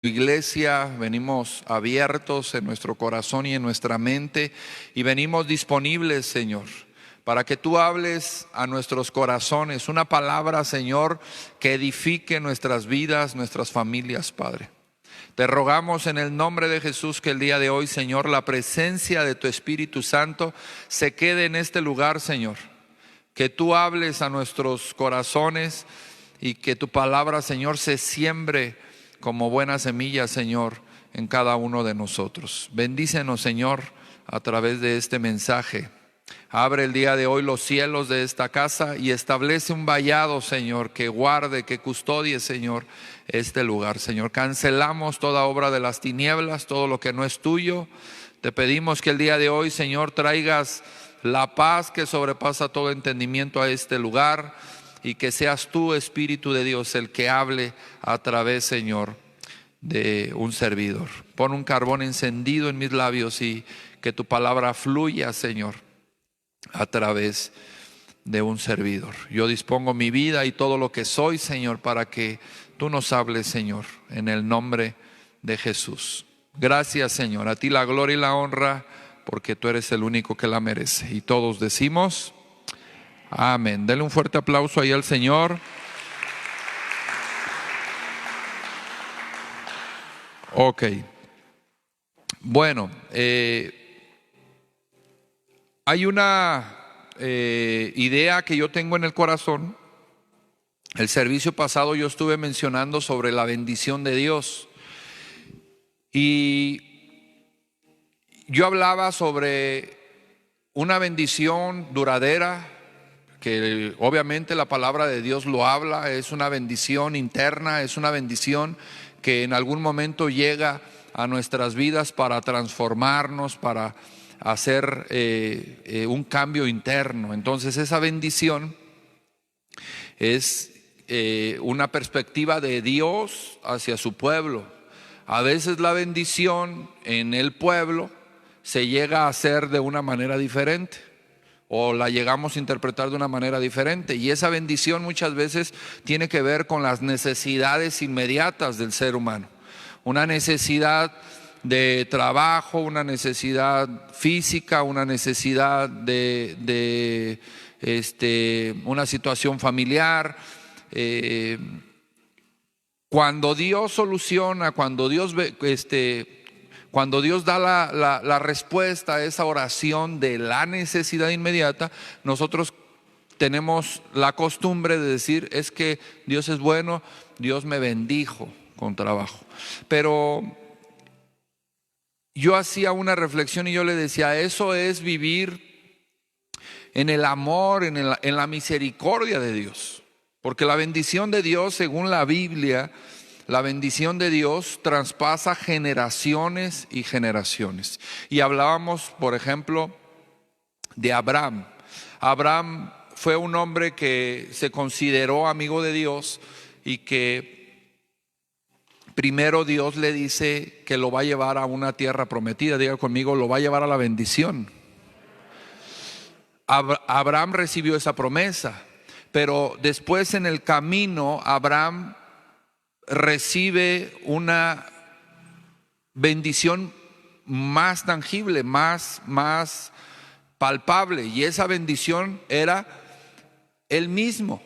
Iglesia, venimos abiertos en nuestro corazón y en nuestra mente y venimos disponibles, Señor, para que tú hables a nuestros corazones una palabra, Señor, que edifique nuestras vidas, nuestras familias, Padre. Te rogamos en el nombre de Jesús que el día de hoy, Señor, la presencia de tu Espíritu Santo se quede en este lugar, Señor. Que tú hables a nuestros corazones y que tu palabra, Señor, se siembre como buena semilla, Señor, en cada uno de nosotros. Bendícenos, Señor, a través de este mensaje. Abre el día de hoy los cielos de esta casa y establece un vallado, Señor, que guarde, que custodie, Señor, este lugar. Señor, cancelamos toda obra de las tinieblas, todo lo que no es tuyo. Te pedimos que el día de hoy, Señor, traigas la paz que sobrepasa todo entendimiento a este lugar, y que seas tú, Espíritu de Dios, el que hable a través, Señor, de un servidor. Pon un carbón encendido en mis labios y que tu palabra fluya, Señor, a través de un servidor. Yo dispongo mi vida y todo lo que soy, Señor, para que tú nos hables, Señor, en el nombre de Jesús. Gracias, Señor, a ti la gloria y la honra, porque tú eres el único que la merece. Y todos decimos amén. Denle un fuerte aplauso ahí al Señor. Ok. Bueno, hay una idea que yo tengo en el corazón. El servicio pasado yo estuve mencionando sobre la bendición de Dios. Y yo hablaba sobre una bendición duradera, que obviamente la palabra de Dios lo habla. Es una bendición interna, es una bendición que en algún momento llega a nuestras vidas para transformarnos, para hacer un cambio interno. Entonces esa bendición es una perspectiva de Dios hacia su pueblo. A veces la bendición en el pueblo se llega a hacer de una manera diferente, o la llegamos a interpretar de una manera diferente, y esa bendición muchas veces tiene que ver con las necesidades inmediatas del ser humano. Una necesidad de trabajo, una necesidad física, una necesidad de una situación familiar. Cuando Dios soluciona, cuando Dios da la respuesta a esa oración de la necesidad inmediata, nosotros tenemos la costumbre de decir: es que Dios es bueno, Dios me bendijo con trabajo. Pero yo hacía una reflexión y yo le decía: eso es vivir en el amor, en la misericordia de Dios. Porque la bendición de Dios, según la Biblia, la bendición de Dios traspasa generaciones y generaciones. Y hablábamos, por ejemplo, de Abraham. Abraham fue un hombre que se consideró amigo de Dios y que primero Dios le dice que lo va a llevar a una tierra prometida. Diga conmigo: lo va a llevar a la bendición. Abraham recibió esa promesa, pero después en el camino Abraham recibe una bendición más tangible, más palpable, y esa bendición era él mismo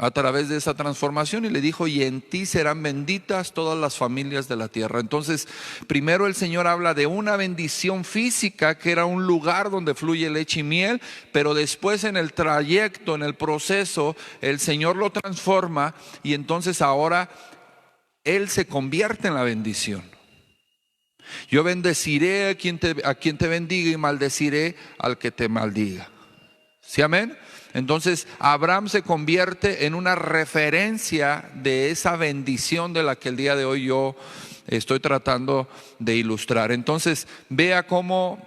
a través de esa transformación, y le dijo: y en ti serán benditas todas las familias de la tierra. Entonces, primero el Señor habla de una bendición física, que era un lugar donde fluye leche y miel, pero después en el trayecto, en el proceso, el Señor lo transforma, y entonces ahora Él se convierte en la bendición. Yo bendeciré a quien te bendiga y maldeciré al que te maldiga. ¿Sí, amén? Entonces Abraham se convierte en una referencia de esa bendición de la que el día de hoy yo estoy tratando de ilustrar. Entonces vea cómo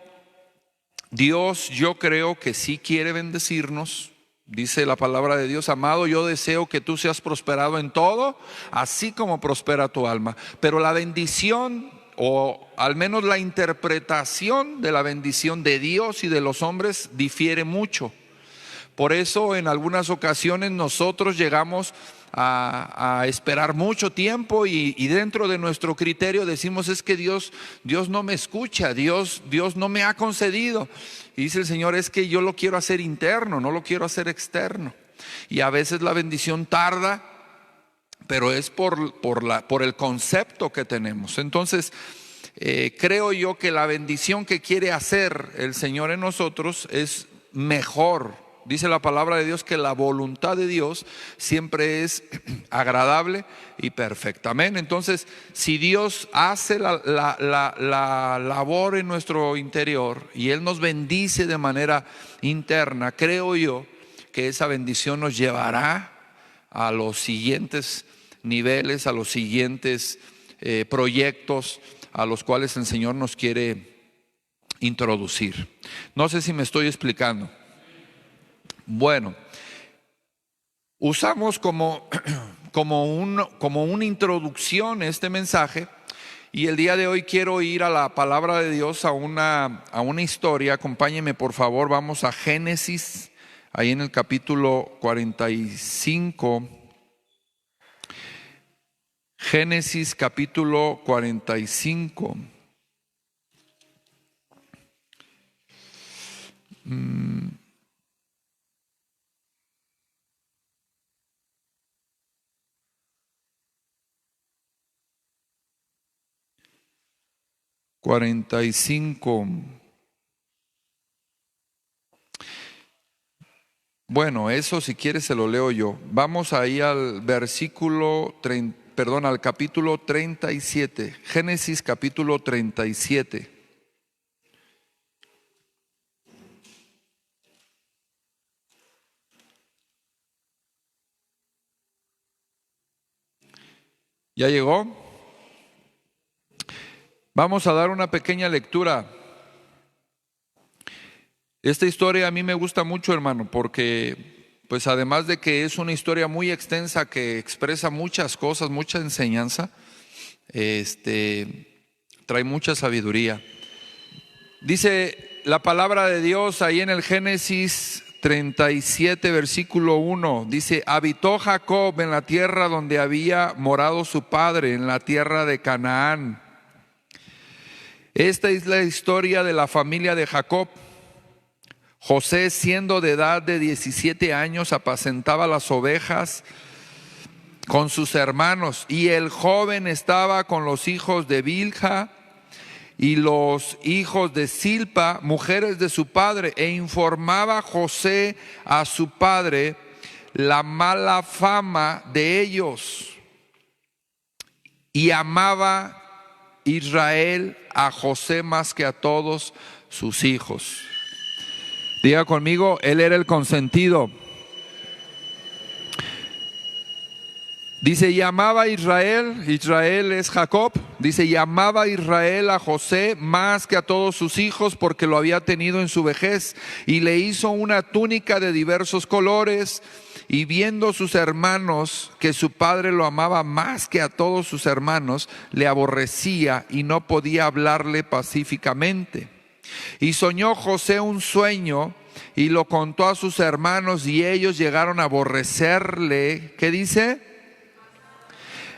Dios, yo creo que sí quiere bendecirnos. Dice la palabra de Dios: amado, yo deseo que tú seas prosperado en todo, así como prospera tu alma. Pero la bendición, o al menos la interpretación de la bendición de Dios y de los hombres, difiere mucho. Por eso en algunas ocasiones nosotros llegamos a esperar mucho tiempo y dentro de nuestro criterio decimos es que Dios no me escucha, Dios no me ha concedido. Y dice el Señor, es que yo lo quiero hacer interno, no lo quiero hacer externo. Y a veces la bendición tarda, pero es por el concepto que tenemos. Entonces, creo yo que la bendición que quiere hacer el Señor en nosotros es mejor. Dice la palabra de Dios que la voluntad de Dios siempre es agradable y perfecta. Amén. Entonces, si Dios hace la labor en nuestro interior y Él nos bendice de manera interna, creo yo que esa bendición nos llevará a los siguientes niveles, a los siguientes proyectos a los cuales el Señor nos quiere introducir. No sé si me estoy explicando. Bueno, usamos como una introducción este mensaje, y el día de hoy quiero ir a la palabra de Dios, a una historia. Acompáñenme por favor, vamos a Génesis, ahí en el capítulo 45. Génesis capítulo 45. Bueno, eso si quieres se lo leo yo. Vamos ahí al versículo 30, perdón, al capítulo 37. Génesis capítulo 37. ¿Ya llegó? Vamos a dar una pequeña lectura. Esta historia a mí me gusta mucho, hermano, porque pues además de que es una historia muy extensa que expresa muchas cosas, mucha enseñanza, trae mucha sabiduría. Dice la palabra de Dios ahí en el Génesis 37, versículo 1, dice: habitó Jacob en la tierra donde había morado su padre, en la tierra de Canaán. Esta es la historia de la familia de Jacob. José, siendo de edad de 17 años, apacentaba las ovejas con sus hermanos, y el joven estaba con los hijos de Bilha y los hijos de Silpa, mujeres de su padre, e informaba José a su padre la mala fama de ellos. Y amaba Israel a José más que a todos sus hijos. Diga conmigo, él era el consentido. Dice, llamaba Israel, Israel es Jacob, dice, llamaba Israel a José más que a todos sus hijos porque lo había tenido en su vejez, y le hizo una túnica de diversos colores, y viendo sus hermanos que su padre lo amaba más que a todos sus hermanos, le aborrecía y no podía hablarle pacíficamente. Y soñó José un sueño y lo contó a sus hermanos, y ellos llegaron a aborrecerle. ¿Qué dice?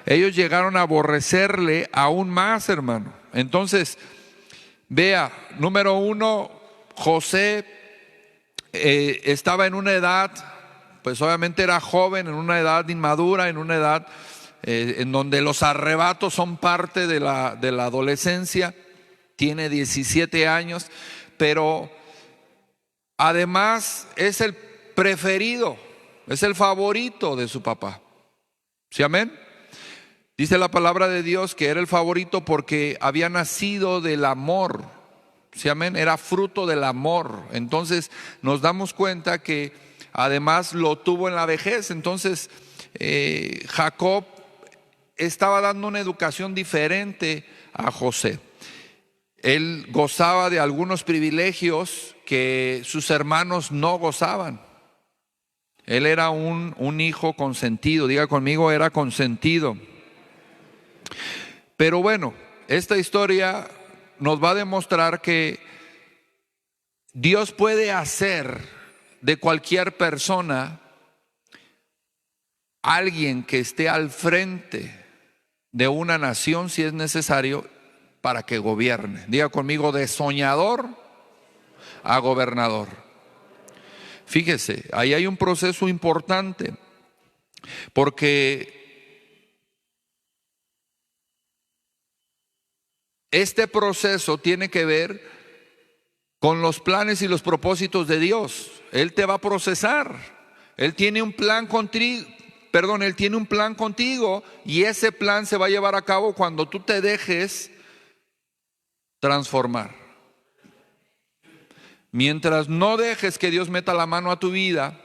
Ellos llegaron a aborrecerle aún más, hermano. Entonces, vea, número uno, José estaba en una edad, pues obviamente era joven, en una edad inmadura, en una edad en donde los arrebatos son parte de la adolescencia. Tiene 17 años, pero además es el preferido, es el favorito de su papá. ¿Sí, amén? Dice la palabra de Dios que era el favorito porque había nacido del amor. ¿Sí, amén? Era fruto del amor. Entonces nos damos cuenta que además lo tuvo en la vejez. Entonces Jacob estaba dando una educación diferente a José. Él gozaba de algunos privilegios que sus hermanos no gozaban. Él era un hijo consentido. Diga conmigo, era consentido. Pero bueno, esta historia nos va a demostrar que Dios puede hacer de cualquier persona alguien que esté al frente de una nación si es necesario para que gobierne. Diga conmigo, de soñador a gobernador. Fíjese, ahí hay un proceso importante, porque este proceso tiene que ver con los planes y los propósitos de Dios. Él te va a procesar. Él tiene un plan contigo. Él tiene un plan contigo, y ese plan se va a llevar a cabo cuando tú te dejes transformar. Mientras no dejes que Dios meta la mano a tu vida,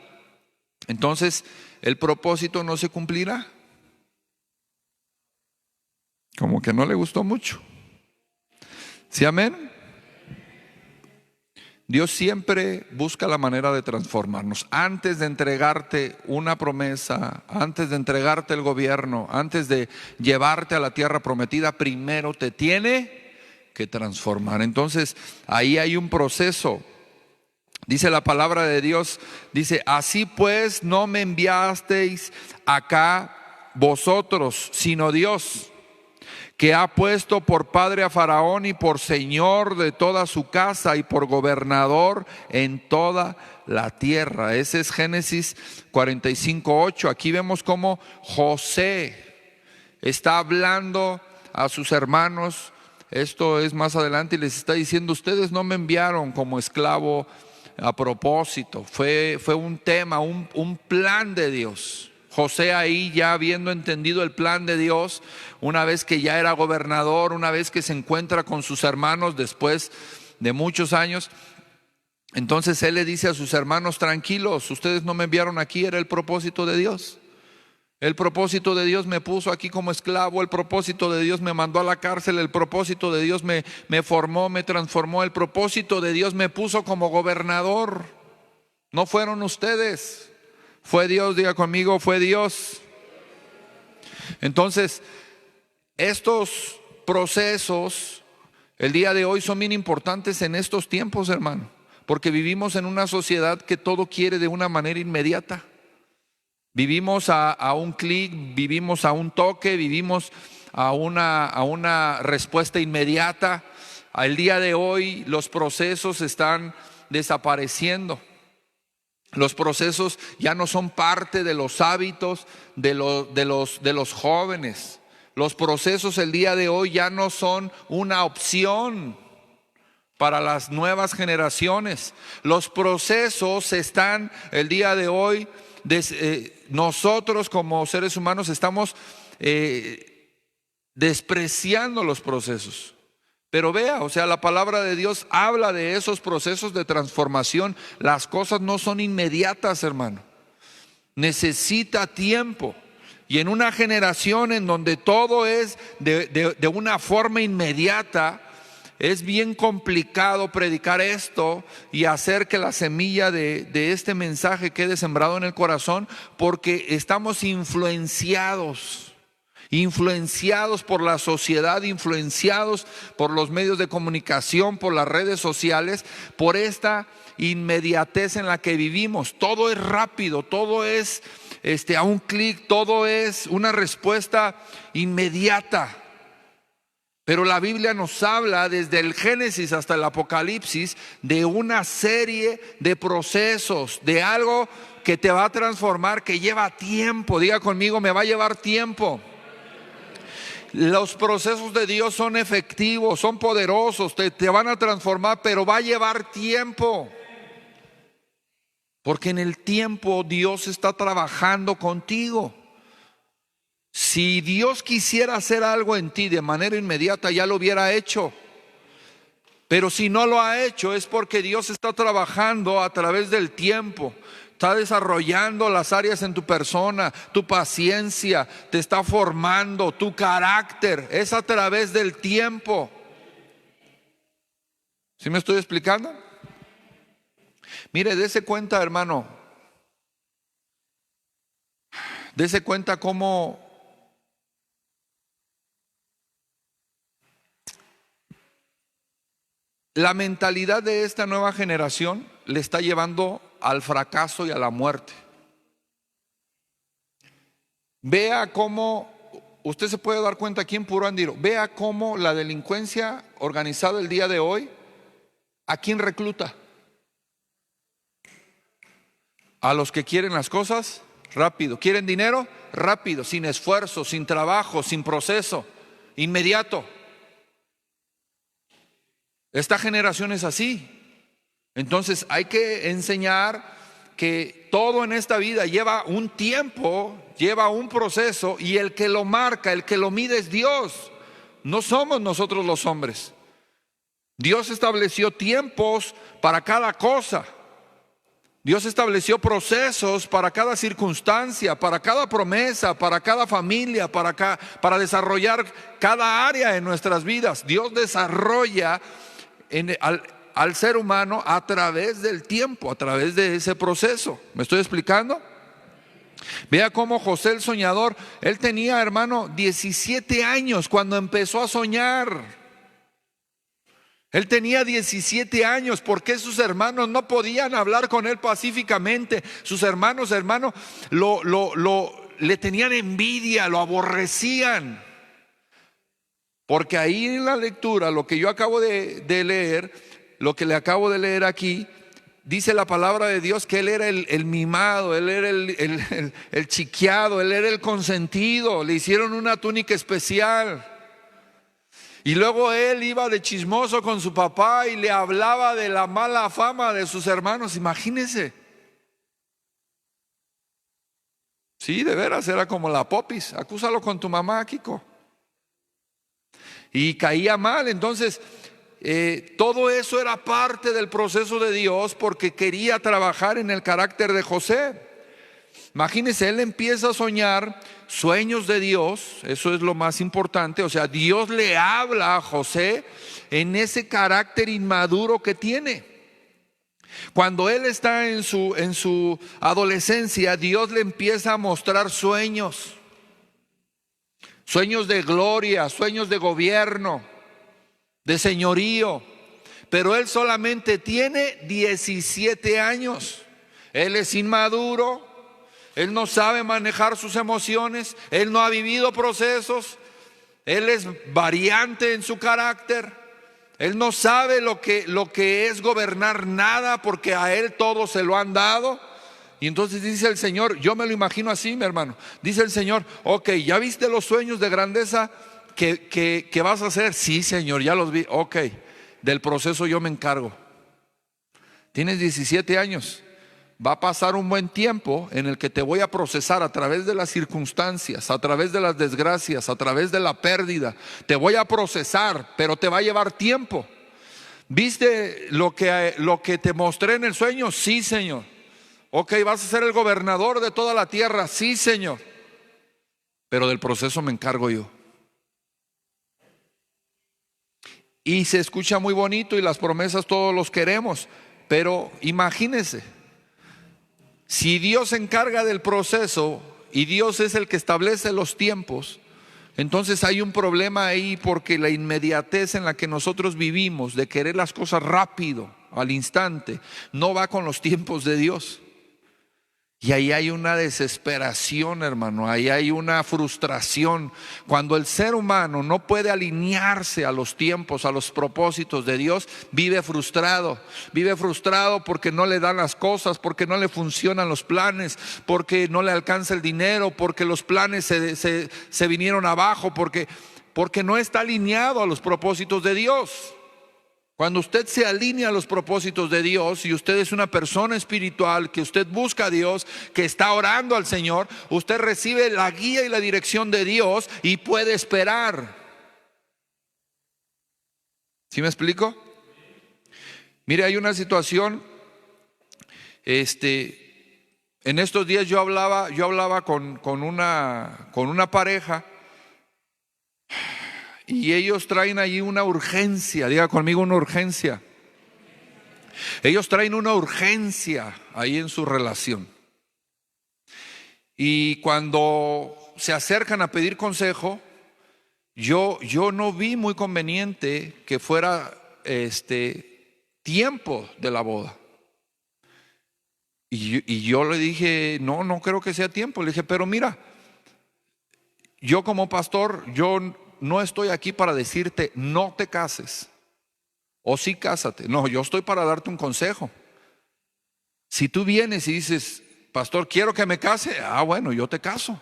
entonces el propósito no se cumplirá. Como que no le gustó mucho. ¿Sí, amén? Dios siempre busca la manera de transformarnos. Antes de entregarte una promesa, antes de entregarte el gobierno, antes de llevarte a la tierra prometida, primero te tiene que transformar. Entonces, ahí hay un proceso. Dice la palabra de Dios, dice: así pues no me enviasteis acá vosotros, sino Dios, que ha puesto por padre a Faraón y por señor de toda su casa y por gobernador en toda la tierra. Ese es Génesis 45:8. Aquí vemos cómo José está hablando a sus hermanos. Esto es más adelante, y les está diciendo: ustedes no me enviaron como esclavo a propósito. Fue un tema, un plan de Dios. José, ahí ya habiendo entendido el plan de Dios, una vez que ya era gobernador, una vez que se encuentra con sus hermanos después de muchos años, entonces él le dice a sus hermanos: tranquilos, ustedes no me enviaron aquí, era el propósito de Dios. El propósito de Dios me puso aquí como esclavo, el propósito de Dios me mandó a la cárcel, el propósito de Dios me formó, me transformó, el propósito de Dios me puso como gobernador. No fueron ustedes. Fue Dios. Diga conmigo, fue Dios. Entonces, estos procesos el día de hoy son bien importantes en estos tiempos, hermano, porque vivimos en una sociedad que todo quiere de una manera inmediata. Vivimos a un clic, vivimos a un toque, vivimos a una respuesta inmediata. Al día de hoy los procesos están desapareciendo. Los procesos ya no son parte de los hábitos de los jóvenes. Los procesos el día de hoy ya no son una opción para las nuevas generaciones. Los procesos están el día de hoy, nosotros como seres humanos estamos despreciando los procesos. Pero vea, o sea, la palabra de Dios habla de esos procesos de transformación. Las cosas no son inmediatas, hermano. Necesita tiempo. Y en una generación en donde todo es de una forma inmediata, es bien complicado predicar esto y hacer que la semilla de este mensaje quede sembrado en el corazón, porque estamos influenciados por la sociedad, influenciados por los medios de comunicación, por las redes sociales, por esta inmediatez en la que vivimos. Todo es rápido, todo es a un clic, todo es una respuesta inmediata. Pero la Biblia nos habla desde el Génesis hasta el Apocalipsis de una serie de procesos, de algo que te va a transformar, que lleva tiempo. Diga conmigo, me va a llevar tiempo. Los procesos de Dios son efectivos, son poderosos, te van a transformar, pero va a llevar tiempo. Porque en el tiempo Dios está trabajando contigo. Si Dios quisiera hacer algo en ti de manera inmediata, ya lo hubiera hecho. Pero si no lo ha hecho, es porque Dios está trabajando a través del tiempo. Está desarrollando las áreas en tu persona, tu paciencia, te está formando, tu carácter. Es a través del tiempo. ¿Sí me estoy explicando? Mire, dése cuenta, hermano. Dése cuenta cómo la mentalidad de esta nueva generación le está llevando al fracaso y a la muerte. Vea cómo, usted se puede dar cuenta aquí en Puro Andiro, vea cómo la delincuencia organizada el día de hoy, ¿a quién recluta? A los que quieren las cosas rápido. ¿Quieren dinero? Rápido, sin esfuerzo, sin trabajo, sin proceso, inmediato. Esta generación es así. Entonces hay que enseñar que todo en esta vida lleva un tiempo, lleva un proceso, y el que lo marca, el que lo mide es Dios. No somos nosotros los hombres. Dios estableció tiempos para cada cosa. Dios estableció procesos para cada circunstancia, para cada promesa, para cada familia, para desarrollar cada área en nuestras vidas. Dios desarrolla al ser humano a través del tiempo, a través de ese proceso. ¿Me estoy explicando? Vea cómo José el soñador, él tenía, hermano, 17 años cuando empezó a soñar. Él tenía 17 años. ¿Por qué sus hermanos no podían hablar con él pacíficamente? Sus hermanos, le tenían envidia, lo aborrecían. Porque ahí en la lectura, lo que yo acabo de leer, lo que le acabo de leer aquí, dice la palabra de Dios que él era el mimado, él era el chiqueado, él era el consentido. Le hicieron una túnica especial. Y luego él iba de chismoso con su papá y le hablaba de la mala fama de sus hermanos. Imagínense. Sí, de veras, era como la popis. Acúsalo con tu mamá, Kiko. Y caía mal. Entonces, todo eso era parte del proceso de Dios, porque quería trabajar en el carácter de José. Imagínense, él empieza a soñar sueños de Dios. Eso es lo más importante. O sea, Dios le habla a José en ese carácter inmaduro que tiene. Cuando él está en su adolescencia, Dios le empieza a mostrar sueños. Sueños de gloria, sueños de gobierno, de señorío. Pero él solamente tiene 17 años. Él es inmaduro. Él no sabe manejar sus emociones. Él no ha vivido procesos. Él es variante en su carácter. Él no sabe lo que es gobernar nada, porque a él todo se lo han dado. Y entonces dice el Señor, yo me lo imagino así, mi hermano. Dice el Señor, ok, ¿ya viste los sueños de grandeza que vas a hacer? Sí, Señor, ya los vi. Ok, del proceso yo me encargo. Tienes 17 años. Va a pasar un buen tiempo en el que te voy a procesar a través de las circunstancias, a través de las desgracias, a través de la pérdida. Te voy a procesar, pero te va a llevar tiempo. ¿Viste lo que te mostré en el sueño? Sí, Señor. Ok, vas a ser el gobernador de toda la tierra. Sí, Señor. Pero del proceso me encargo yo. Y se escucha muy bonito y las promesas todos los queremos. Pero imagínense, si Dios se encarga del proceso y Dios es el que establece los tiempos, entonces hay un problema ahí, porque la inmediatez en la que nosotros vivimos, de querer las cosas rápido, al instante, no va con los tiempos de Dios. Y ahí hay una desesperación, hermano, ahí hay una frustración. Cuando el ser humano no puede alinearse a los tiempos, a los propósitos de Dios, vive frustrado porque no le dan las cosas, porque no le funcionan los planes, porque no le alcanza el dinero, porque los planes se vinieron abajo, porque no está alineado a los propósitos de Dios. Cuando usted se alinea a los propósitos de Dios y usted es una persona espiritual, que usted busca a Dios, que está orando al Señor, usted recibe la guía y la dirección de Dios y puede esperar. ¿Sí me explico? Mire, hay una situación, en estos días yo hablaba con una pareja. Y ellos traen ahí una urgencia, diga conmigo, una urgencia. Ellos traen una urgencia ahí en su relación. Y cuando se acercan a pedir consejo, yo no vi muy conveniente que fuera tiempo de la boda. Y yo le dije, no creo que sea tiempo. Le dije, pero mira, yo como pastor, yo no estoy aquí para decirte no te cases o sí cásate. No, yo estoy para darte un consejo. Si tú vienes y dices, pastor, quiero que me case, bueno, yo te caso.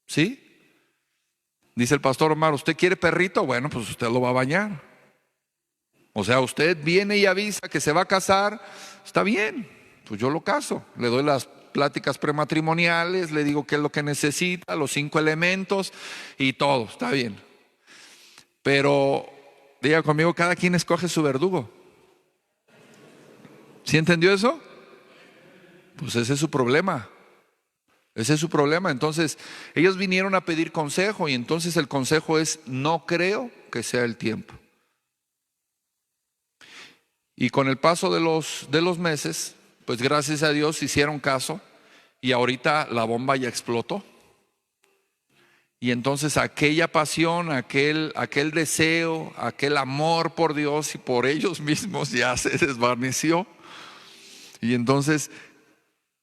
¿Sí? Dice el pastor Omar, ¿usted quiere perrito? Bueno, pues usted lo va a bañar. O sea, usted viene y avisa que se va a casar, está bien, pues yo lo caso. Le doy las pláticas prematrimoniales, le digo qué es lo que necesita, los 5 elementos y todo, está bien. Pero diga conmigo, cada quien escoge su verdugo. ¿Sí entendió eso? Pues ese es su problema. Ese es su problema. Entonces, ellos vinieron a pedir consejo y entonces el consejo es, no creo que sea el tiempo. Y con el paso de los meses, pues gracias a Dios hicieron caso y ahorita la bomba ya explotó. Y entonces aquella pasión, aquel deseo, aquel amor por Dios y por ellos mismos ya se desvaneció. Y entonces,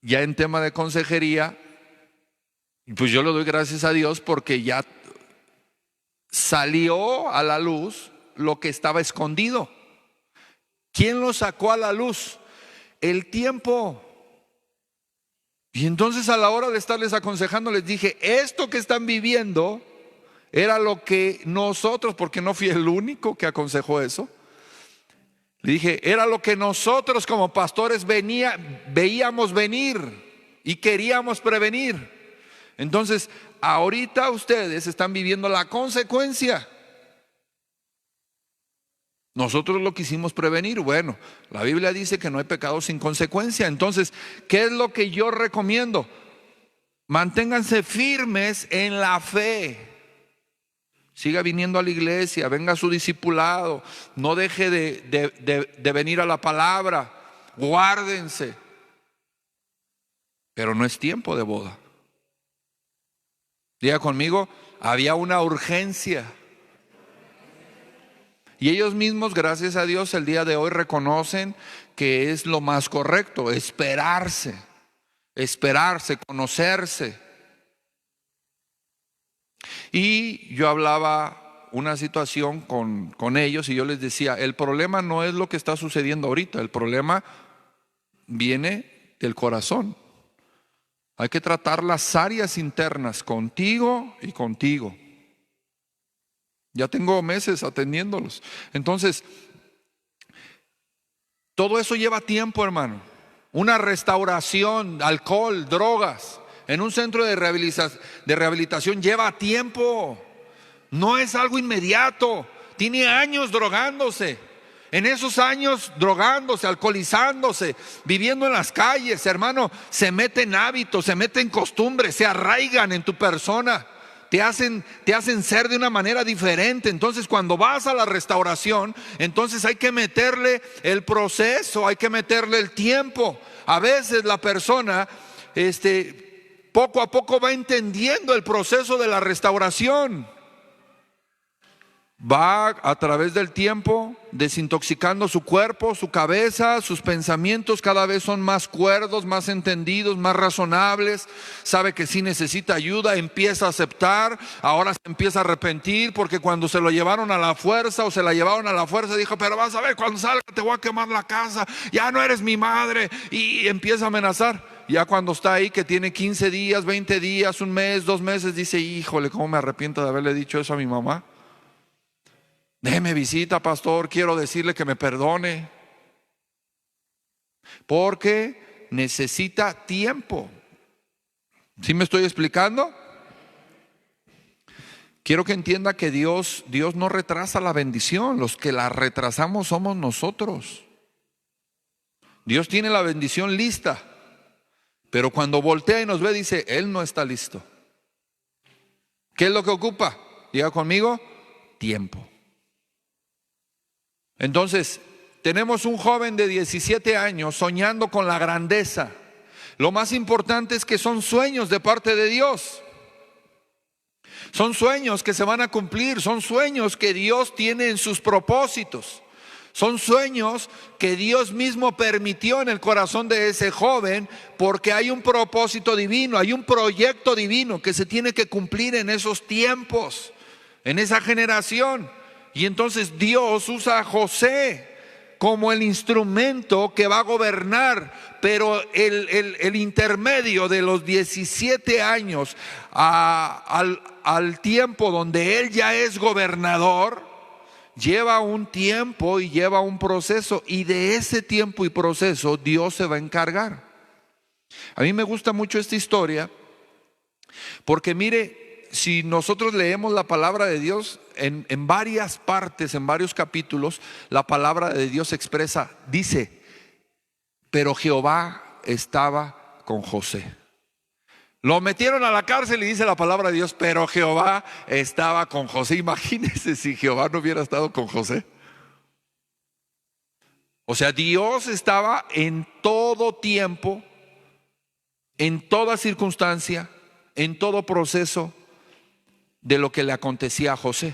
ya en tema de consejería, pues yo le doy gracias a Dios porque ya salió a la luz lo que estaba escondido. ¿Quién lo sacó a la luz? El tiempo. Y entonces a la hora de estarles aconsejando les dije, esto que están viviendo era lo que nosotros, porque no fui el único que aconsejó eso, le dije, era lo que nosotros como pastores veíamos venir y queríamos prevenir. Entonces, ahorita ustedes están viviendo la consecuencia. Nosotros lo quisimos prevenir. Bueno, la Biblia dice que no hay pecado sin consecuencia. Entonces, ¿qué es lo que yo recomiendo? Manténganse firmes en la fe. Siga viniendo a la iglesia, venga a su discipulado, no deje de venir a la palabra, guárdense. Pero no es tiempo de boda. Diga conmigo, había una urgencia. Y ellos mismos, gracias a Dios, el día de hoy reconocen que es lo más correcto, esperarse, conocerse. Y yo hablaba una situación con ellos y yo les decía, el problema no es lo que está sucediendo ahorita, el problema viene del corazón. Hay que tratar las áreas internas contigo y contigo. Ya tengo meses atendiéndolos. Entonces, todo eso lleva tiempo, hermano. Una restauración, alcohol, drogas, en un centro de rehabilitación lleva tiempo. No es algo inmediato. Tiene años drogándose. En esos años drogándose, alcoholizándose, viviendo en las calles, hermano, se meten hábitos, se meten costumbres, se arraigan en tu persona. Te hacen ser de una manera diferente. Entonces cuando vas a la restauración, entonces hay que meterle el proceso, hay que meterle el tiempo. A veces la persona poco a poco va entendiendo el proceso de la restauración. Va a través del tiempo desintoxicando su cuerpo, su cabeza, sus pensamientos cada vez son más cuerdos, más entendidos, más razonables. Sabe que sí necesita ayuda, empieza a aceptar, ahora se empieza a arrepentir porque cuando se lo llevaron a la fuerza o se la llevaron a la fuerza dijo, pero vas a ver, cuando salga te voy a quemar la casa, ya no eres mi madre, y empieza a amenazar. Ya cuando está ahí que tiene 15 días, 20 días, un mes, 2 meses, dice, híjole, cómo me arrepiento de haberle dicho eso a mi mamá. Déjeme visita, pastor, quiero decirle que me perdone. Porque necesita tiempo. ¿Sí me estoy explicando? Quiero que entienda que Dios no retrasa la bendición. Los que la retrasamos somos nosotros. Dios tiene la bendición lista. Pero cuando voltea y nos ve dice, Él no está listo. ¿Qué es lo que ocupa? Diga conmigo, tiempo. Entonces, tenemos un joven de 17 años soñando con la grandeza. Lo más importante es que son sueños de parte de Dios. Son sueños que se van a cumplir, son sueños que Dios tiene en sus propósitos. Son sueños que Dios mismo permitió en el corazón de ese joven, porque hay un propósito divino, hay un proyecto divino que se tiene que cumplir en esos tiempos, en esa generación. Y entonces Dios usa a José como el instrumento que va a gobernar, pero el intermedio de los 17 años al tiempo donde él ya es gobernador, lleva un tiempo y lleva un proceso, y de ese tiempo y proceso Dios se va a encargar. A mí me gusta mucho esta historia porque mire, si nosotros leemos la palabra de Dios en varias partes, en varios capítulos, la palabra de Dios expresa, dice, pero Jehová estaba con José. Lo metieron a la cárcel y dice la palabra de Dios, pero Jehová estaba con José. Imagínense si Jehová no hubiera estado con José. O sea, Dios estaba en todo tiempo, en toda circunstancia, en todo proceso de lo que le acontecía a José.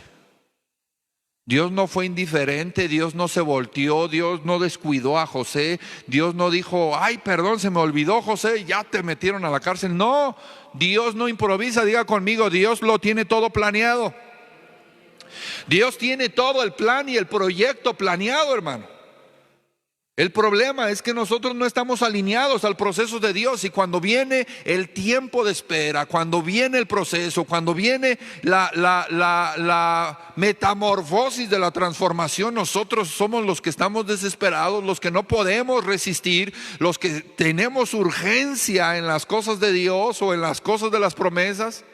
Dios no fue indiferente, Dios no se volteó, Dios no descuidó a José, Dios no dijo, ay, perdón, se me olvidó José, ya te metieron a la cárcel. No, Dios no improvisa, diga conmigo, Dios lo tiene todo planeado. Dios tiene todo el plan y el proyecto planeado, hermano. El problema es que nosotros no estamos alineados al proceso de Dios, y cuando viene el tiempo de espera, cuando viene el proceso, cuando viene la metamorfosis de la transformación, nosotros somos los que estamos desesperados, los que no podemos resistir, los que tenemos urgencia en las cosas de Dios o en las cosas de las promesas.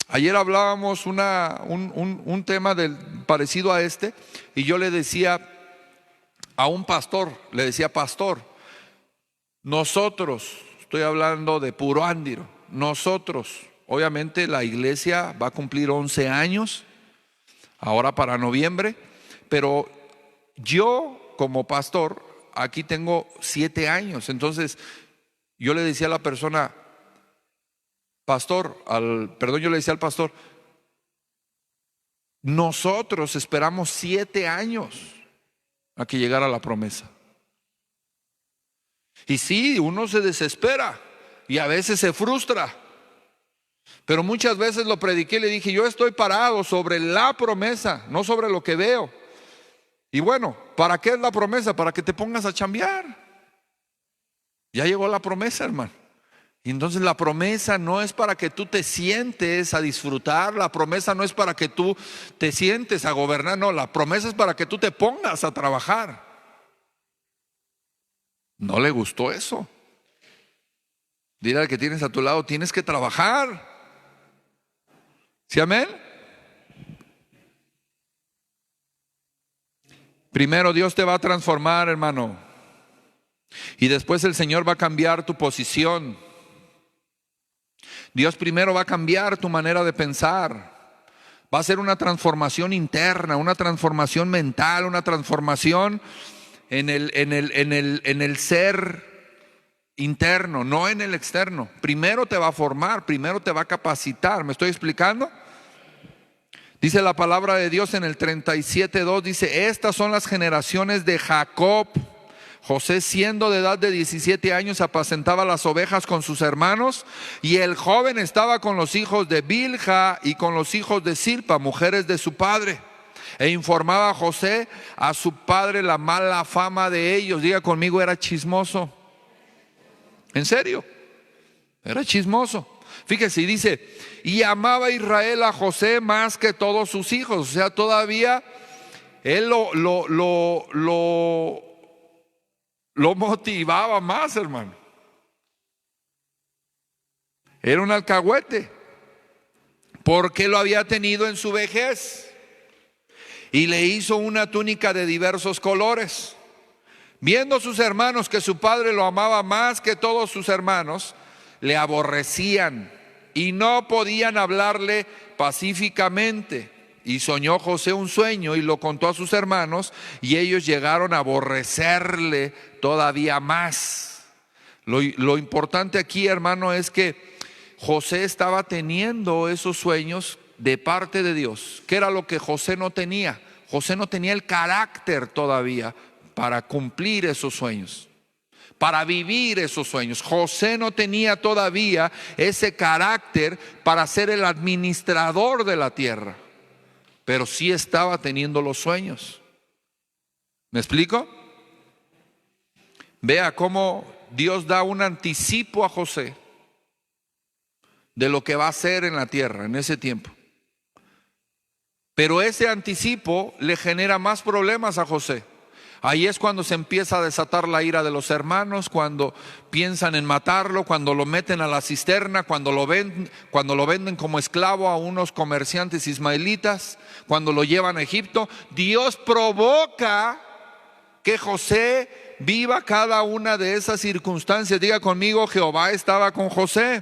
Ayer hablábamos un tema parecido a este, y yo le decía a un pastor, le decía, pastor, nosotros, estoy hablando de Puro Ándiro, nosotros, obviamente la iglesia va a cumplir 11 años, ahora para noviembre, pero yo como pastor, aquí tengo 7 años, entonces yo le decía a la persona, yo le decía al pastor, nosotros esperamos 7 años a que llegara la promesa. Y sí, uno se desespera y a veces se frustra, pero muchas veces lo prediqué y le dije, yo estoy parado sobre la promesa, no sobre lo que veo. Y bueno, ¿para qué es la promesa? Para que te pongas a chambear. Ya llegó la promesa, hermano. Y entonces la promesa no es para que tú te sientes a disfrutar, la promesa no es para que tú te sientes a gobernar, no, la promesa es para que tú te pongas a trabajar. ¿No le gustó eso? Dile al que tienes a tu lado, tienes que trabajar. ¿Sí, amén? Primero Dios te va a transformar, hermano, y después el Señor va a cambiar tu posición. Dios primero va a cambiar tu manera de pensar, va a ser una transformación interna, una transformación mental, una transformación en el ser interno, no en el externo. Primero te va a formar, primero te va a capacitar. ¿Me estoy explicando? Dice la palabra de Dios en el 37:2, dice, estas son las generaciones de Jacob. José, siendo de edad de 17 años, apacentaba las ovejas con sus hermanos, y el joven estaba con los hijos de Bilha y con los hijos de Silpa, mujeres de su padre, e informaba a José a su padre la mala fama de ellos. Diga conmigo, era chismoso. En serio, era chismoso. Fíjese, y dice, y amaba Israel a José más que todos sus hijos. O sea, todavía él lo motivaba más, hermano. Era un alcahuete, porque lo había tenido en su vejez, y le hizo una túnica de diversos colores. Viendo sus hermanos que su padre lo amaba más que todos sus hermanos, le aborrecían y no podían hablarle pacíficamente. Y soñó José un sueño y lo contó a sus hermanos, y ellos llegaron a aborrecerle todavía más. Lo importante aquí, hermano, es que José estaba teniendo esos sueños de parte de Dios. ¿Qué era lo que José no tenía? José no tenía el carácter todavía para cumplir esos sueños, para vivir esos sueños. José no tenía todavía ese carácter para ser el administrador de la tierra, pero sí estaba teniendo los sueños. ¿Me explico? Vea cómo Dios da un anticipo a José de lo que va a hacer en la tierra en ese tiempo. Pero ese anticipo le genera más problemas a José. Ahí es cuando se empieza a desatar la ira de los hermanos, cuando piensan en matarlo, cuando lo meten a la cisterna, cuando lo venden como esclavo a unos comerciantes ismaelitas, cuando lo llevan a Egipto. Dios provoca que José viva cada una de esas circunstancias. Diga conmigo, Jehová estaba con José.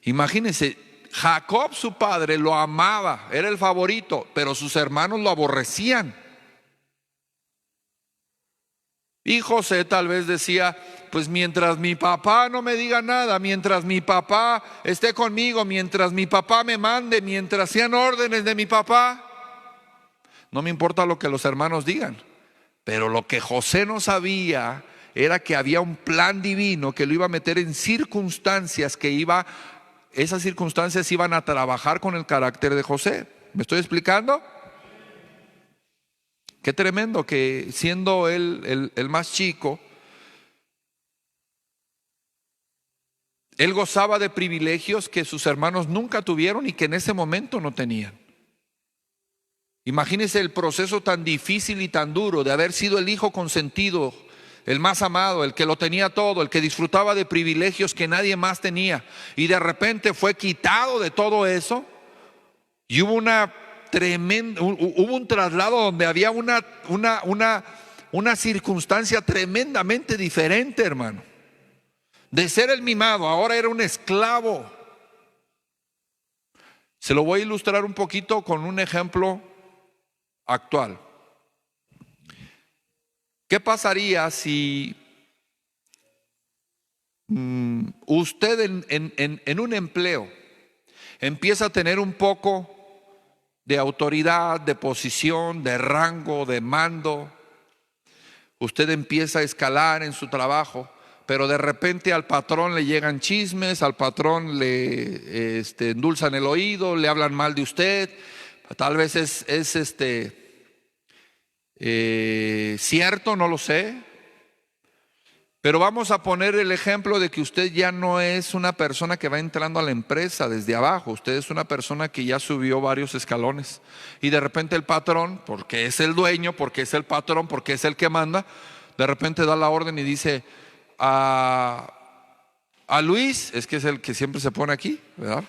Imagínense, Jacob, su padre, lo amaba, era el favorito, pero sus hermanos lo aborrecían. Y José tal vez decía, pues mientras mi papá no me diga nada, mientras mi papá esté conmigo, mientras mi papá me mande, mientras sean órdenes de mi papá, no me importa lo que los hermanos digan. Pero lo que José no sabía era que había un plan divino que lo iba a meter en circunstancias esas circunstancias iban a trabajar con el carácter de José. ¿Me estoy explicando? Qué tremendo que siendo él el más chico, él gozaba de privilegios que sus hermanos nunca tuvieron y que en ese momento no tenían. Imagínense el proceso tan difícil y tan duro de haber sido el hijo consentido, el más amado, el que lo tenía todo, el que disfrutaba de privilegios que nadie más tenía, y de repente fue quitado de todo eso. Y hubo un traslado donde había una circunstancia tremendamente diferente, hermano. De ser el mimado, ahora era un esclavo. Se lo voy a ilustrar un poquito con un ejemplo actual. ¿Qué pasaría si usted en un empleo empieza a tener un poco de autoridad, de posición, de rango, de mando? Usted empieza a escalar en su trabajo, pero de repente al patrón le llegan chismes, al patrón le endulzan el oído, le hablan mal de usted. Tal vez es cierto, no lo sé, pero vamos a poner el ejemplo de que usted ya no es una persona que va entrando a la empresa desde abajo. Usted es una persona que ya subió varios escalones y de repente el patrón, porque es el dueño, porque es el patrón, porque es el que manda, de repente da la orden y dice a Luis, es que es el que siempre se pone aquí, ¿verdad?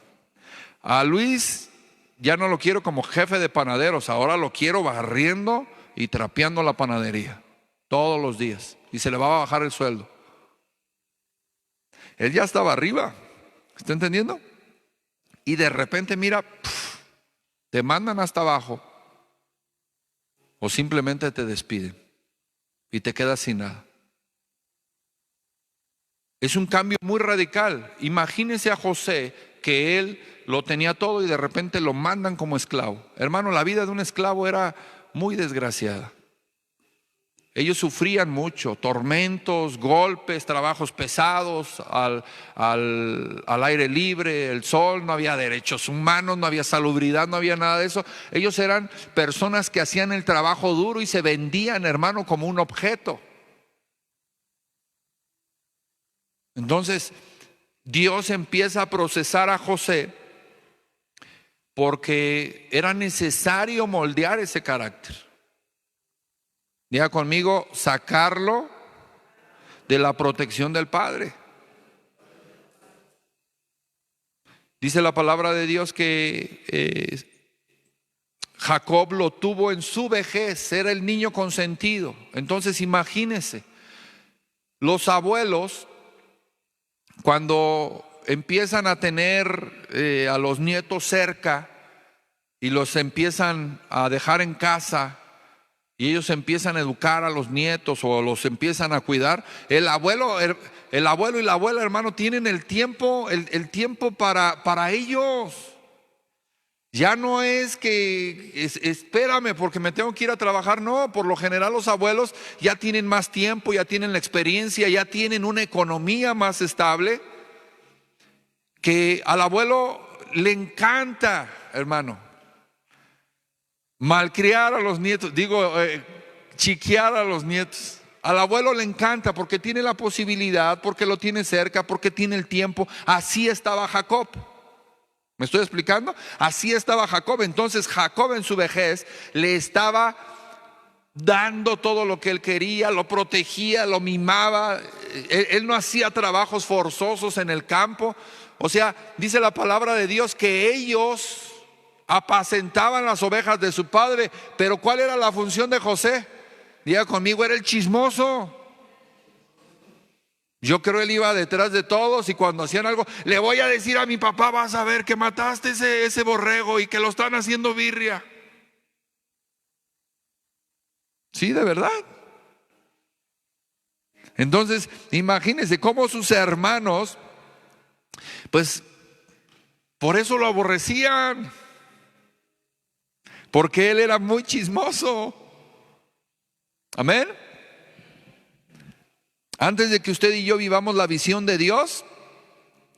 A Luis ya no lo quiero como jefe de panaderos, ahora lo quiero barriendo y trapeando la panadería todos los días, y se le va a bajar el sueldo. Él ya estaba arriba, ¿está entendiendo? Y de repente mira, te mandan hasta abajo o simplemente te despiden y te quedas sin nada. Es un cambio muy radical. Imagínense a José, que él lo tenía todo y de repente lo mandan como esclavo. Hermano, la vida de un esclavo era muy desgraciada. Ellos sufrían mucho, tormentos, golpes, trabajos pesados, al aire libre, el sol, no había derechos humanos, no había salubridad, no había nada de eso. Ellos eran personas que hacían el trabajo duro y se vendían, hermano, como un objeto. Entonces, Dios empieza a procesar a José porque era necesario moldear ese carácter. Diga conmigo, sacarlo de la protección del Padre. Dice la palabra de Dios que Jacob lo tuvo en su vejez, era el niño consentido. Entonces imagínense, los abuelos cuando empiezan a tener a los nietos cerca y los empiezan a dejar en casa, y ellos empiezan a educar a los nietos o los empiezan a cuidar, el abuelo y la abuela, hermano, tienen el tiempo para ellos. Ya no es que espérame porque me tengo que ir a trabajar. No, por lo general los abuelos ya tienen más tiempo, ya tienen la experiencia, ya tienen una economía más estable, que al abuelo le encanta, hermano, malcriar a los nietos, chiquear a los nietos. Al abuelo le encanta porque tiene la posibilidad, porque lo tiene cerca, porque tiene el tiempo. Así estaba Jacob. ¿Me estoy explicando? Así estaba Jacob. Entonces Jacob en su vejez le estaba dando todo lo que él quería, lo protegía, lo mimaba. Él no hacía trabajos forzosos en el campo. O sea, dice la palabra de Dios que ellos apacentaban las ovejas de su padre. Pero ¿cuál era la función de José? Diga conmigo, era el chismoso. Yo creo él iba detrás de todos y cuando hacían algo, le voy a decir a mi papá, vas a ver que mataste ese borrego y que lo están haciendo birria. Sí, de verdad. Entonces, imagínense cómo sus hermanos, pues, por eso lo aborrecían, porque él era muy chismoso. Amén. Antes de que usted y yo vivamos la visión de Dios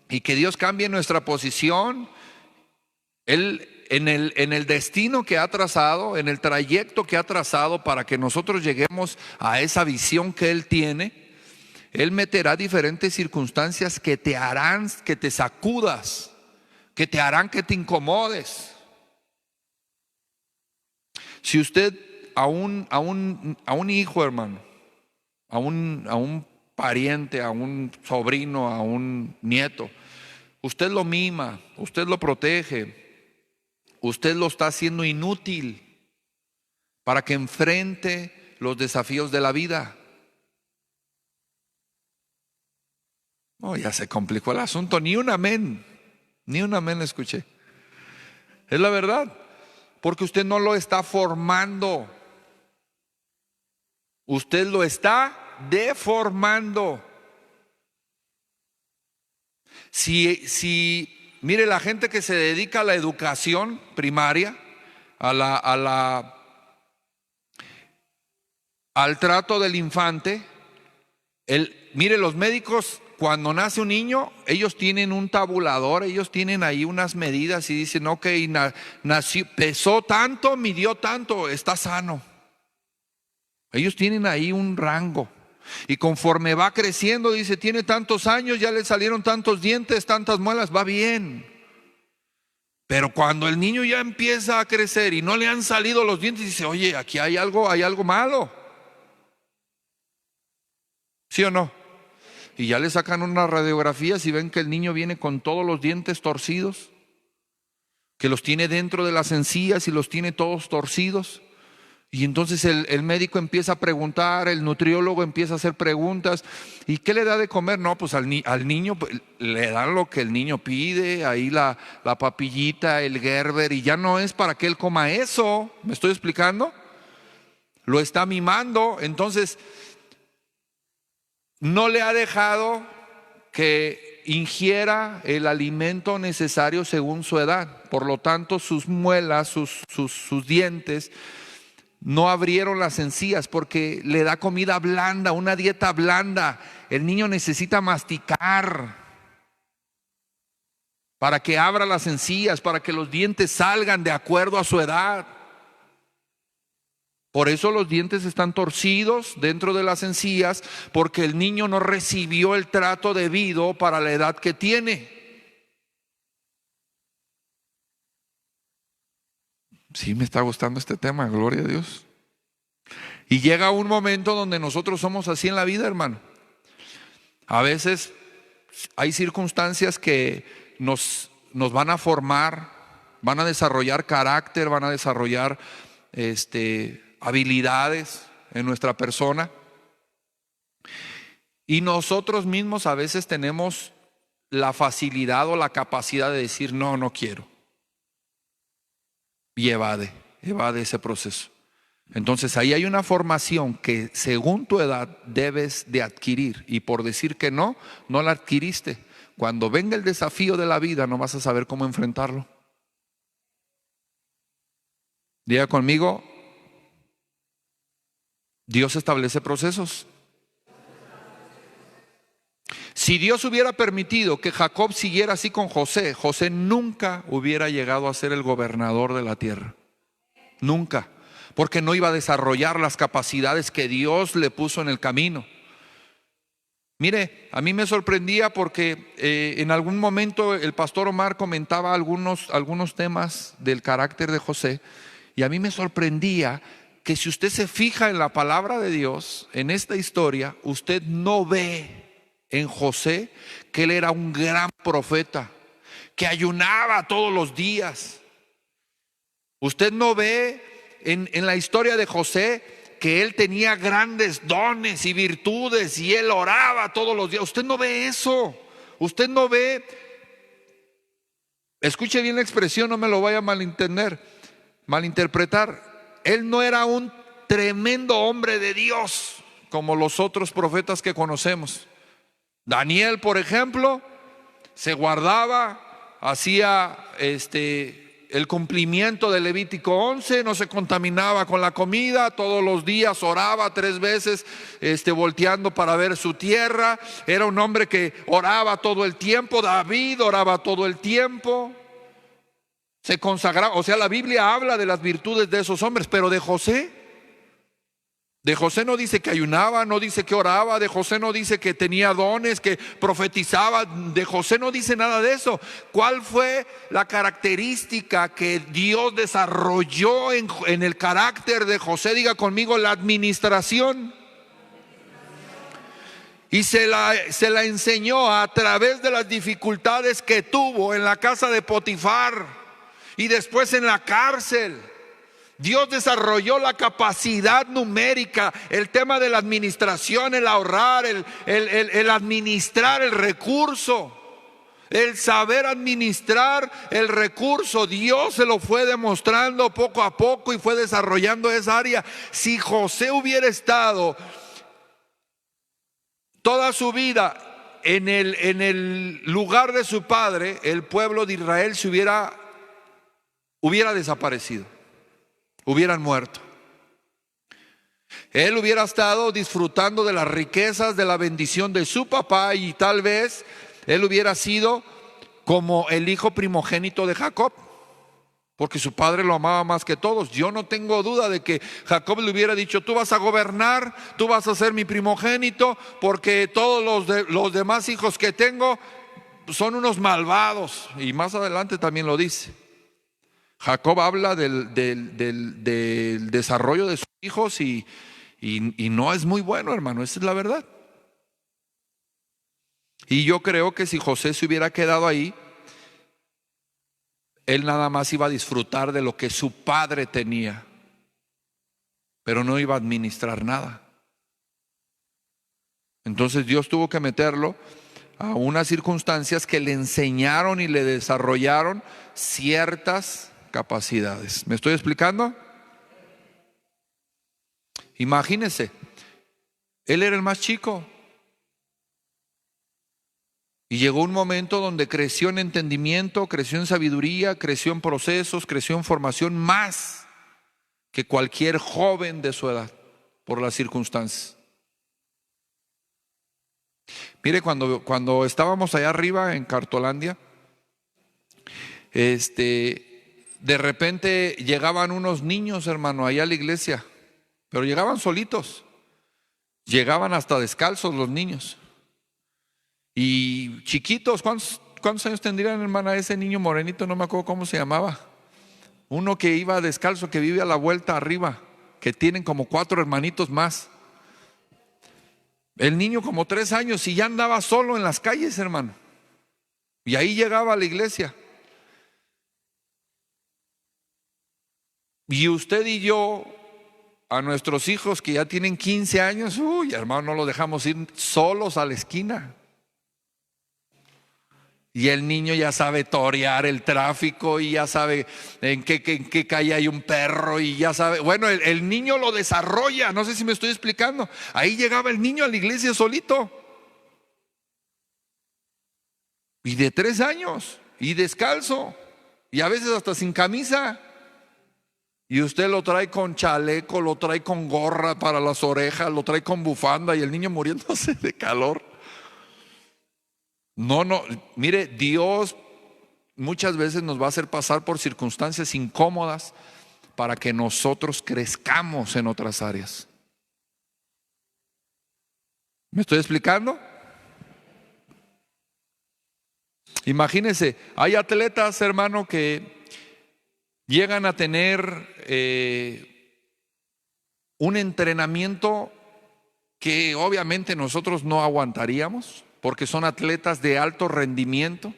y que Dios cambie nuestra posición, Él en el destino que ha trazado, en el trayecto que ha trazado para que nosotros lleguemos a esa visión que Él tiene, Él meterá diferentes circunstancias que te harán que te sacudas, que te harán que te incomodes. Si usted a un hijo, hermano, a un pariente, a un sobrino, a un nieto, usted lo mima, usted lo protege, usted lo está haciendo inútil para que enfrente los desafíos de la vida. Oh, ya se complicó el asunto, ni un amén escuché. Es la verdad, porque usted no lo está formando, usted lo está deformando. Mire, la gente que se dedica a la educación primaria, al trato del infante, mire, los médicos, cuando nace un niño, ellos tienen un tabulador, ellos tienen ahí unas medidas y dicen, ok, nació, pesó tanto, midió tanto, está sano. Ellos tienen ahí un rango. Y conforme va creciendo, dice, tiene tantos años, ya le salieron tantos dientes, tantas muelas, va bien. Pero cuando el niño ya empieza a crecer y no le han salido los dientes, dice, oye, aquí hay algo malo. ¿Sí o no? Y ya le sacan unas radiografías y ven que el niño viene con todos los dientes torcidos, que los tiene dentro de las encías y los tiene todos torcidos. Y entonces el médico empieza a preguntar, el nutriólogo empieza a hacer preguntas. ¿Y qué le da de comer? No, pues al niño pues, le dan lo que el niño pide, ahí la papillita, el Gerber, y ya no es para que él coma eso. ¿Me estoy explicando? Lo está mimando. Entonces no le ha dejado que ingiera el alimento necesario según su edad. Por lo tanto, sus muelas, sus dientes no abrieron las encías porque le da comida blanda, una dieta blanda. El niño necesita masticar para que abra las encías, para que los dientes salgan de acuerdo a su edad. Por eso los dientes están torcidos dentro de las encías, porque el niño no recibió el trato debido para la edad que tiene. Sí, me está gustando este tema, gloria a Dios. Y llega un momento donde nosotros somos así en la vida, hermano. A veces hay circunstancias que nos van a formar, van a desarrollar carácter, van a desarrollar habilidades en nuestra persona. Y nosotros mismos a veces tenemos la facilidad o la capacidad de decir, no quiero. Y evade ese proceso. Entonces ahí hay una formación que según tu edad debes de adquirir, y por decir que no la adquiriste. Cuando venga el desafío de la vida no vas a saber cómo enfrentarlo. Diga conmigo, Dios establece procesos. Si Dios hubiera permitido que Jacob siguiera así con José, José nunca hubiera llegado a ser el gobernador de la tierra. Nunca. Porque no iba a desarrollar las capacidades que Dios le puso en el camino. Mire, a mí me sorprendía porque en algún momento el pastor Omar comentaba algunos temas del carácter de José, y a mí me sorprendía que si usted se fija en la palabra de Dios, en esta historia, usted no ve en José que él era un gran profeta, que ayunaba todos los días. Usted no ve en la historia de José que él tenía grandes dones y virtudes y él oraba todos los días. Usted no ve eso. Usted no ve, escuche bien la expresión, no me lo vaya a malinterpretar. Él no era un tremendo hombre de Dios como los otros profetas que conocemos. Daniel, por ejemplo, se guardaba, hacía el cumplimiento del Levítico 11, no se contaminaba con la comida, todos los días oraba 3 veces, volteando para ver su tierra. Era un hombre que oraba todo el tiempo. David oraba todo el tiempo, se consagraba. O sea, la Biblia habla de las virtudes de esos hombres, pero de José no dice que ayunaba, no dice que oraba, de José no dice que tenía dones, que profetizaba, de José no dice nada de eso. ¿Cuál fue la característica que Dios desarrolló en el carácter de José? Diga conmigo, la administración. Y se la enseñó a través de las dificultades que tuvo en la casa de Potifar y después en la cárcel. Dios desarrolló la capacidad numérica, el tema de la administración, el ahorrar, el administrar el recurso, el saber administrar el recurso. Dios se lo fue demostrando poco a poco y fue desarrollando esa área. Si José hubiera estado toda su vida en el lugar de su padre, el pueblo de Israel se hubiera desaparecido. Hubieran muerto. Él hubiera estado disfrutando de las riquezas, de la bendición de su papá, y tal vez él hubiera sido como el hijo primogénito de Jacob, porque su padre lo amaba más que todos. Yo no tengo duda de que Jacob le hubiera dicho: tú vas a gobernar, tú vas a ser mi primogénito, porque todos los demás hijos que tengo son unos malvados. Y más adelante también lo dice. Jacob habla del desarrollo de sus hijos y no es muy bueno, hermano, esa es la verdad. Y yo creo que si José se hubiera quedado ahí, él nada más iba a disfrutar de lo que su padre tenía, pero no iba a administrar nada. Entonces Dios tuvo que meterlo a unas circunstancias que le enseñaron y le desarrollaron ciertas capacidades. ¿Me estoy explicando? Imagínense, él era el más chico y llegó un momento donde creció en entendimiento, creció en sabiduría, creció en procesos, creció en formación más que cualquier joven de su edad por las circunstancias. Mire, cuando estábamos allá arriba en Cartolandia, de repente llegaban unos niños, hermano, allá a la iglesia, pero llegaban solitos, llegaban hasta descalzos los niños y chiquitos. ¿Cuántos años tendrían, hermana, ese niño morenito? No me acuerdo cómo se llamaba. Uno que iba descalzo, que vive a la vuelta arriba, que tienen como 4 hermanitos más. El niño como 3 años y ya andaba solo en las calles, hermano, y ahí llegaba a la iglesia. Y usted y yo, a nuestros hijos que ya tienen 15 años, uy, hermano, no los dejamos ir solos a la esquina. Y el niño ya sabe torear el tráfico y ya sabe en qué calle hay un perro y ya sabe. Bueno, el niño lo desarrolla, no sé si me estoy explicando. Ahí llegaba el niño a la iglesia solito. Y de 3 años, y descalzo, y a veces hasta sin camisa. Y usted lo trae con chaleco, lo trae con gorra para las orejas, lo trae con bufanda y el niño muriéndose de calor. No, mire, Dios muchas veces nos va a hacer pasar por circunstancias incómodas para que nosotros crezcamos en otras áreas. ¿Me estoy explicando? Imagínense, hay atletas, hermano, que llegan a tener un entrenamiento que obviamente nosotros no aguantaríamos, porque son atletas de alto rendimiento,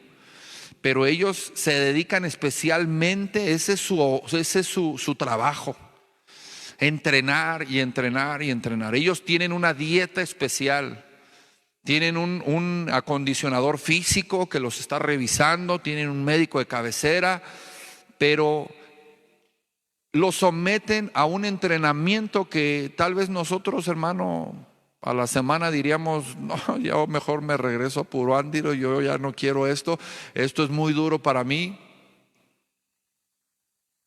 pero ellos se dedican especialmente, ese es su trabajo, entrenar y entrenar y entrenar. Ellos tienen una dieta especial, tienen un acondicionador físico que los está revisando, tienen un médico de cabecera, pero los someten a un entrenamiento que tal vez nosotros, hermano, a la semana diríamos: no, ya mejor me regreso a Puruándiro, yo ya no quiero esto es muy duro para mí.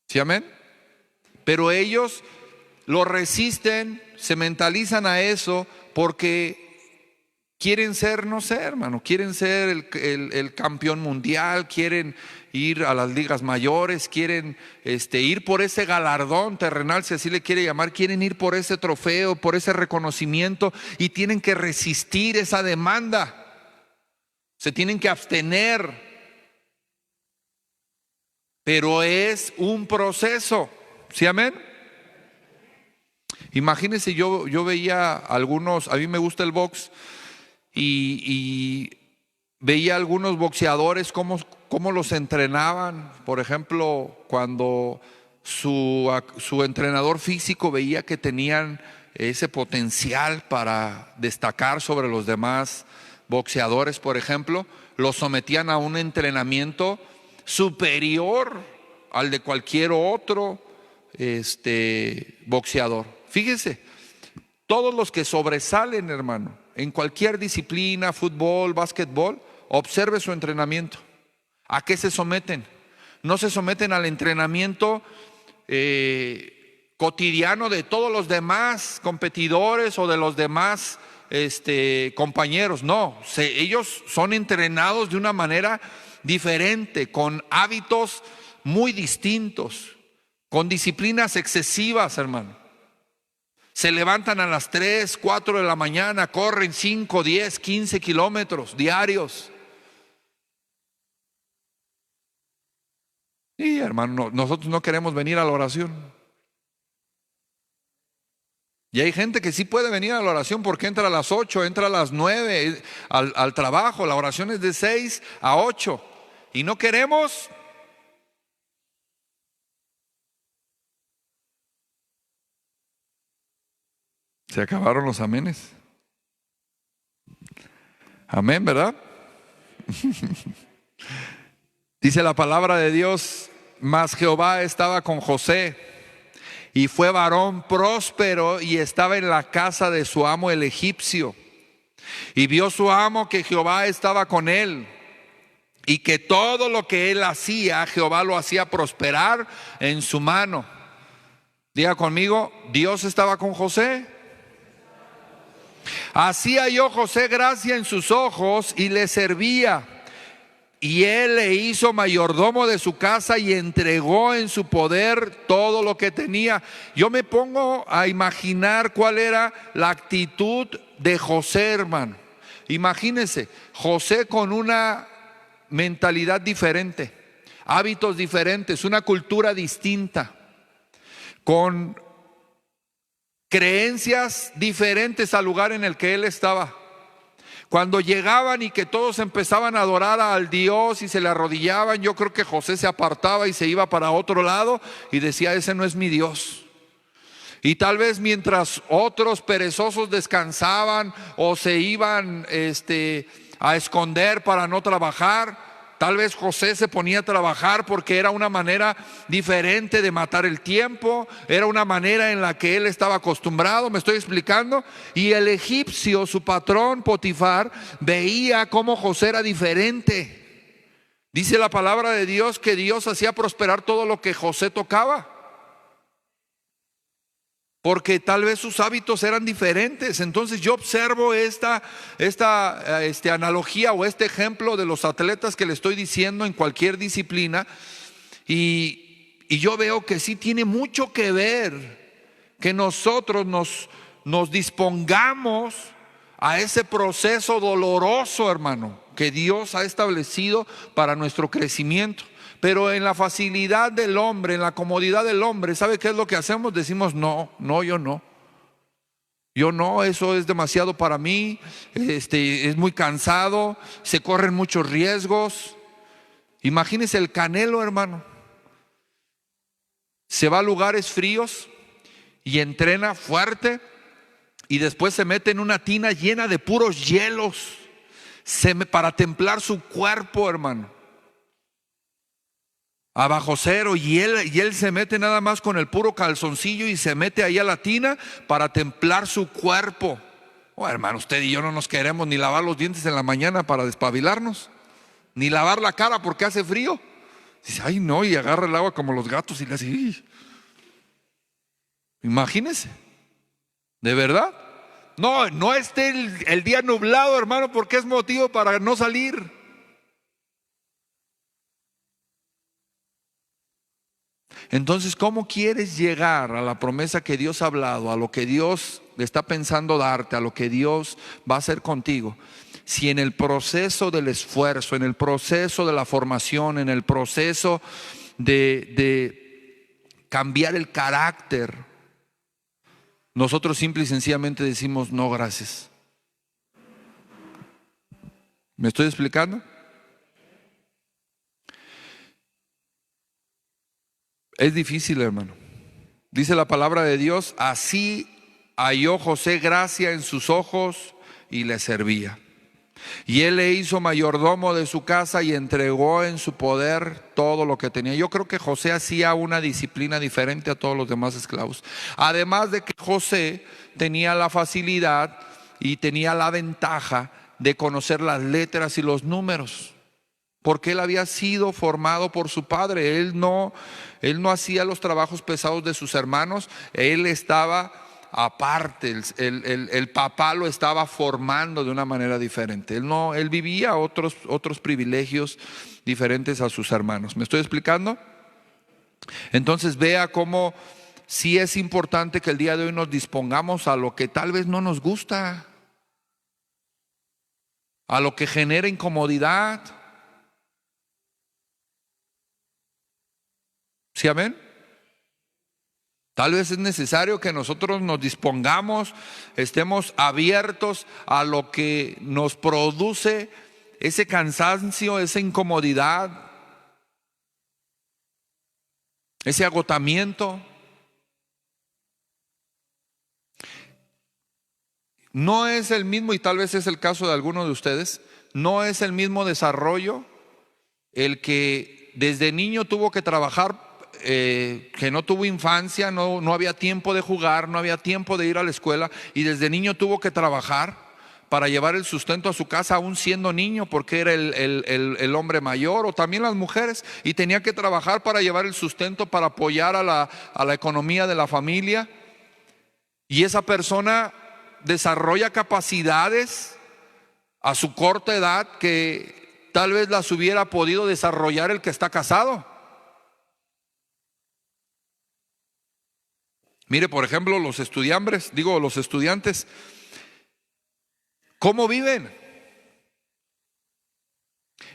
¿Sí, amén? Pero ellos lo resisten, se mentalizan a eso porque quieren ser, no sé, hermano, quieren ser el campeón mundial, quieren ir a las ligas mayores, quieren ir por ese galardón terrenal, si así le quiere llamar, quieren ir por ese trofeo, por ese reconocimiento, y tienen que resistir esa demanda, se tienen que abstener, pero es un proceso. ¿Sí, amén? Imagínense, yo veía algunos, a mí me gusta el box, y veía algunos boxeadores cómo los entrenaban. Por ejemplo, cuando su entrenador físico veía que tenían ese potencial para destacar sobre los demás boxeadores, por ejemplo, los sometían a un entrenamiento superior al de cualquier otro boxeador. Fíjese, todos los que sobresalen, hermano, en cualquier disciplina, fútbol, básquetbol, observe su entrenamiento. ¿A qué se someten? No se someten al entrenamiento cotidiano de todos los demás competidores o de los demás compañeros. No, ellos son entrenados de una manera diferente, con hábitos muy distintos, con disciplinas excesivas, hermano. Se levantan a las 3, 4 de la mañana, corren 5, 10, 15 kilómetros diarios. Y hermano, nosotros no queremos venir a la oración. Y hay gente que sí puede venir a la oración porque entra a las 8, entra a las 9 al trabajo. La oración es de 6 a 8. Y no queremos. Se acabaron los amenes. Amén, ¿verdad? Dice la palabra de Dios: mas Jehová estaba con José, y fue varón próspero, y estaba en la casa de su amo el egipcio. Y vio su amo que Jehová estaba con él, y que todo lo que él hacía, Jehová lo hacía prosperar en su mano. Diga conmigo: Dios estaba con José. Así halló José gracia en sus ojos y le servía. Y él le hizo mayordomo de su casa y entregó en su poder todo lo que tenía. Yo me pongo a imaginar cuál era la actitud de José, hermano. Imagínense, José con una mentalidad diferente, hábitos diferentes, una cultura distinta, con creencias diferentes al lugar en el que él estaba. Cuando llegaban y que todos empezaban a adorar al Dios y se le arrodillaban, yo creo que José se apartaba y se iba para otro lado y decía: ese no es mi Dios. Y tal vez mientras otros perezosos descansaban o se iban a esconder para no trabajar, tal vez José se ponía a trabajar porque era una manera diferente de matar el tiempo, era una manera en la que él estaba acostumbrado. ¿Me estoy explicando? Y el egipcio, su patrón Potifar, veía cómo José era diferente. Dice la palabra de Dios que Dios hacía prosperar todo lo que José tocaba. porque tal vez sus hábitos eran diferentes. Entonces yo observo esta analogía o este ejemplo de los atletas que le estoy diciendo en cualquier disciplina, y yo veo que sí tiene mucho que ver que nosotros nos dispongamos a ese proceso doloroso, hermano, que Dios ha establecido para nuestro crecimiento. Pero en la facilidad del hombre, en la comodidad del hombre, ¿sabe qué es lo que hacemos? Decimos, no, yo no. Yo no, eso es demasiado para mí, es muy cansado, se corren muchos riesgos. Imagínese el Canelo, hermano. Se va a lugares fríos y entrena fuerte, y después se mete en una tina llena de puros hielos para templar su cuerpo, hermano, a bajo cero, y él se mete nada más con el puro calzoncillo y se mete ahí a la tina para templar su cuerpo. Oh, hermano, usted y yo no nos queremos ni lavar los dientes en la mañana para despabilarnos, ni lavar la cara porque hace frío. Dice, ay no, y agarra el agua como los gatos y le hace, ¡ih! Imagínese, de verdad. No esté el día nublado, hermano, porque es motivo para no salir. Entonces, ¿cómo quieres llegar a la promesa que Dios ha hablado, a lo que Dios está pensando darte, a lo que Dios va a hacer contigo? Si en el proceso del esfuerzo, en el proceso de la formación, en el proceso de cambiar el carácter, nosotros simple y sencillamente decimos, no, gracias. ¿Me estoy explicando? Es difícil, hermano. Dice la palabra de Dios, así halló José gracia en sus ojos y le servía. Y él le hizo mayordomo de su casa y entregó en su poder todo lo que tenía. Yo creo que José hacía una disciplina diferente a todos los demás esclavos. Además de que José tenía la facilidad y tenía la ventaja de conocer las letras y los números, porque él había sido formado por su padre. Él no hacía los trabajos pesados de sus hermanos. Él estaba aparte, el papá lo estaba formando de una manera diferente. Él vivía otros privilegios diferentes a sus hermanos. ¿Me estoy explicando? Entonces vea cómo sí es importante que el día de hoy nos dispongamos a lo que tal vez no nos gusta, a lo que genera incomodidad. ¿Sí, amén? Tal vez es necesario que nosotros nos dispongamos, estemos abiertos a lo que nos produce ese cansancio, esa incomodidad, ese agotamiento. No es el mismo, y tal vez es el caso de algunos de ustedes, no es el mismo desarrollo el que desde niño tuvo que trabajar, que no tuvo infancia, no había tiempo de jugar, no había tiempo de ir a la escuela, y desde niño tuvo que trabajar para llevar el sustento a su casa, aún siendo niño, porque era el hombre mayor, o también las mujeres, y tenía que trabajar para llevar el sustento, para apoyar a la economía de la familia. Y esa persona desarrolla capacidades a su corta edad que tal vez las hubiera podido desarrollar el que está casado. Mire, por ejemplo, los estudiantes, ¿cómo viven?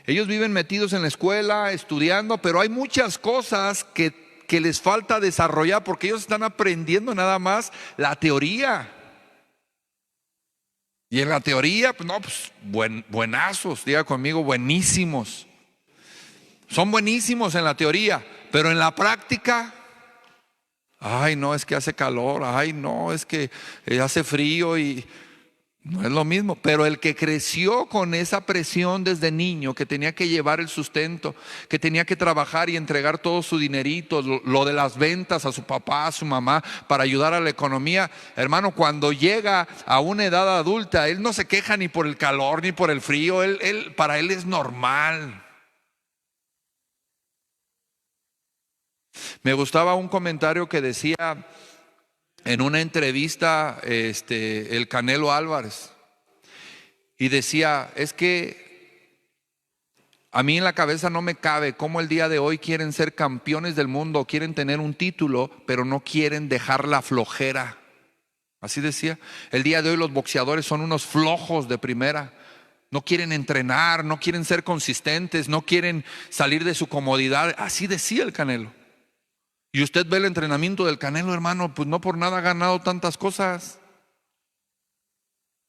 Ellos viven metidos en la escuela, estudiando, pero hay muchas cosas que les falta desarrollar, porque ellos están aprendiendo nada más la teoría. Y en la teoría, buenazos, diga conmigo, buenísimos. Son buenísimos en la teoría, pero en la práctica, ay no, es que hace calor, ay no, es que hace frío, y no es lo mismo. Pero el que creció con esa presión desde niño, que tenía que llevar el sustento, que tenía que trabajar y entregar todo su dinerito, lo de las ventas a su papá, a su mamá, para ayudar a la economía, hermano, cuando llega a una edad adulta, él no se queja ni por el calor ni por el frío. Para él es normal. Me gustaba un comentario que decía en una entrevista el Canelo Álvarez y decía, es que a mí en la cabeza no me cabe cómo el día de hoy quieren ser campeones del mundo, quieren tener un título, pero no quieren dejar la flojera. Así decía, el día de hoy los boxeadores son unos flojos de primera. No quieren entrenar, no quieren ser consistentes, no quieren salir de su comodidad. Así decía el Canelo. Y usted ve el entrenamiento del Canelo, hermano, pues no por nada ha ganado tantas cosas.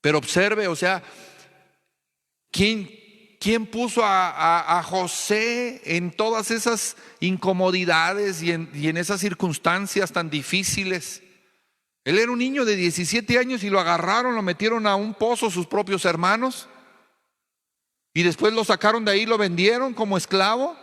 Pero observe, o sea, ¿quién puso a José en todas esas incomodidades y en esas circunstancias tan difíciles? Él era un niño de 17 años y lo agarraron, lo metieron a un pozo sus propios hermanos. Y después lo sacaron de ahí, lo vendieron como esclavo.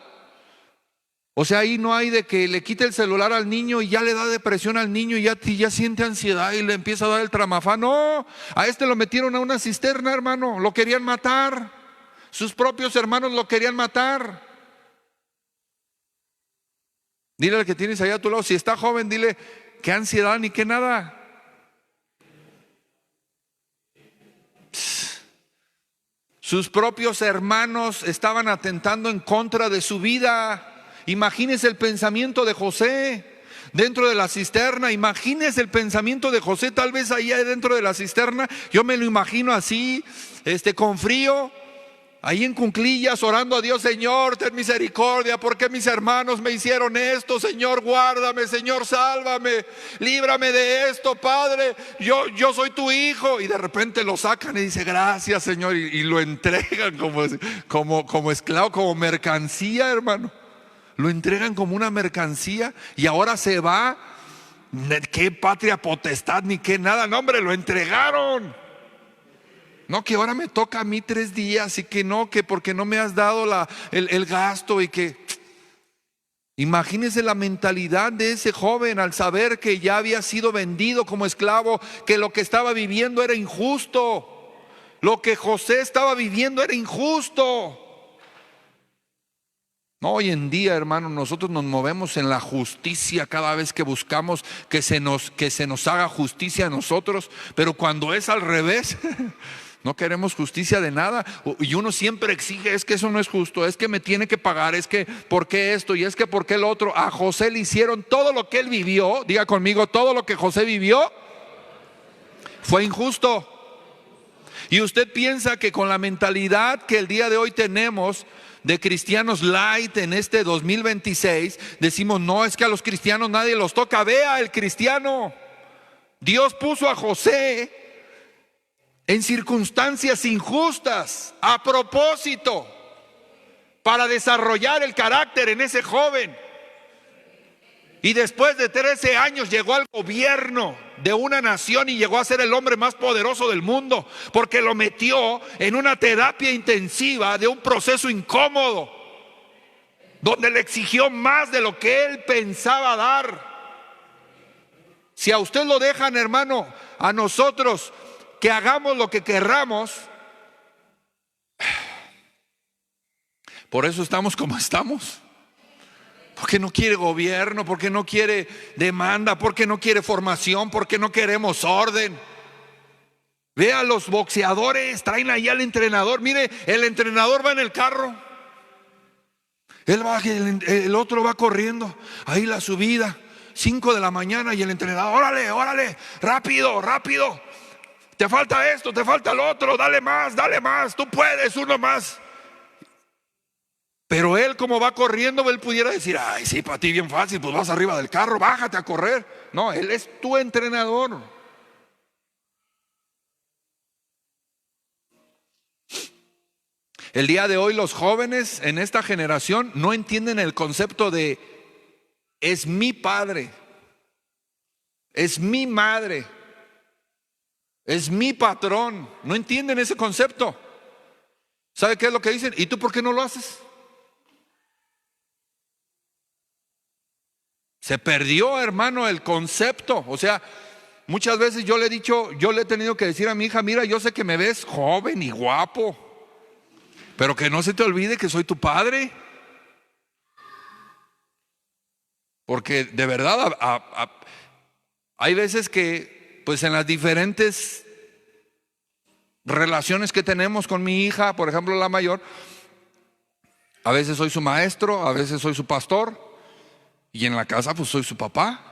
O sea, ahí no hay de que le quite el celular al niño y ya le da depresión al niño y ya siente ansiedad y le empieza a dar el tramafán. No, a este lo metieron a una cisterna, hermano, lo querían matar. Sus propios hermanos lo querían matar. Dile al que tienes allá a tu lado, si está joven, dile, qué ansiedad ni qué nada. Sus propios hermanos estaban atentando en contra de su vida. Imagínese el pensamiento de José dentro de la cisterna. Imagínese el pensamiento de José tal vez allá dentro de la cisterna. Yo me lo imagino así, con frío, ahí en cuclillas, orando a Dios: Señor, ten misericordia, ¿por qué mis hermanos me hicieron esto? Señor, guárdame, Señor, sálvame, líbrame de esto, Padre, yo soy tu hijo. Y de repente lo sacan y dice: gracias, Señor, y lo entregan como esclavo, como mercancía, hermano. Lo entregan como una mercancía y ahora se va. ¿Qué patria potestad ni qué nada? No, hombre, lo entregaron. No, que ahora me toca a mí 3 días y que no, que porque no me has dado el gasto y que... Imagínense la mentalidad de ese joven al saber que ya había sido vendido como esclavo, que lo que estaba viviendo era injusto. Lo que José estaba viviendo era injusto. No, hoy en día, hermano, nosotros nos movemos en la justicia cada vez que buscamos que se nos haga justicia a nosotros, pero cuando es al revés, no queremos justicia de nada. Y uno siempre exige: es que eso no es justo, es que me tiene que pagar, es que ¿por qué esto? Y es que ¿por qué el otro? A José le hicieron todo lo que él vivió. Diga conmigo, todo lo que José vivió fue injusto. Y usted piensa que con la mentalidad que el día de hoy tenemos de cristianos light en este 2026, decimos: no, es que a los cristianos nadie los toca. Vea el cristiano. Dios puso a José en circunstancias injustas a propósito para desarrollar el carácter en ese joven. Y después de 13 años llegó al gobierno de una nación y llegó a ser el hombre más poderoso del mundo, porque lo metió en una terapia intensiva de un proceso incómodo, donde le exigió más de lo que él pensaba dar. Si a usted lo dejan, hermano, a nosotros que hagamos lo que querramos, por eso estamos como estamos. Porque no quiere gobierno, porque no quiere demanda, porque no quiere formación, porque no queremos orden. Vea, los boxeadores traen ahí al entrenador. Mire, el entrenador va en el carro, él va, el otro va corriendo. Ahí la subida, 5 de la mañana, y el entrenador: órale, órale, rápido, rápido. Te falta esto, te falta lo otro, dale más, tú puedes, uno más. Pero él, como va corriendo, él pudiera decir: ay, sí, para ti bien fácil, pues vas arriba del carro, bájate a correr. No, él es tu entrenador. El día de hoy los jóvenes en esta generación no entienden el concepto de es mi padre, es mi madre, es mi patrón. No entienden ese concepto. ¿Sabe qué es lo que dicen? ¿Y tú por qué no lo haces? Se perdió, hermano, el concepto. O sea, muchas veces yo le he tenido que decir a mi hija: mira, yo sé que me ves joven y guapo, pero que no se te olvide que soy tu padre. Porque de verdad, Hay veces que, pues en las diferentes relaciones que tenemos con mi hija, por ejemplo la mayor, a veces soy su maestro, a veces soy su pastor, y en la casa pues soy su papá.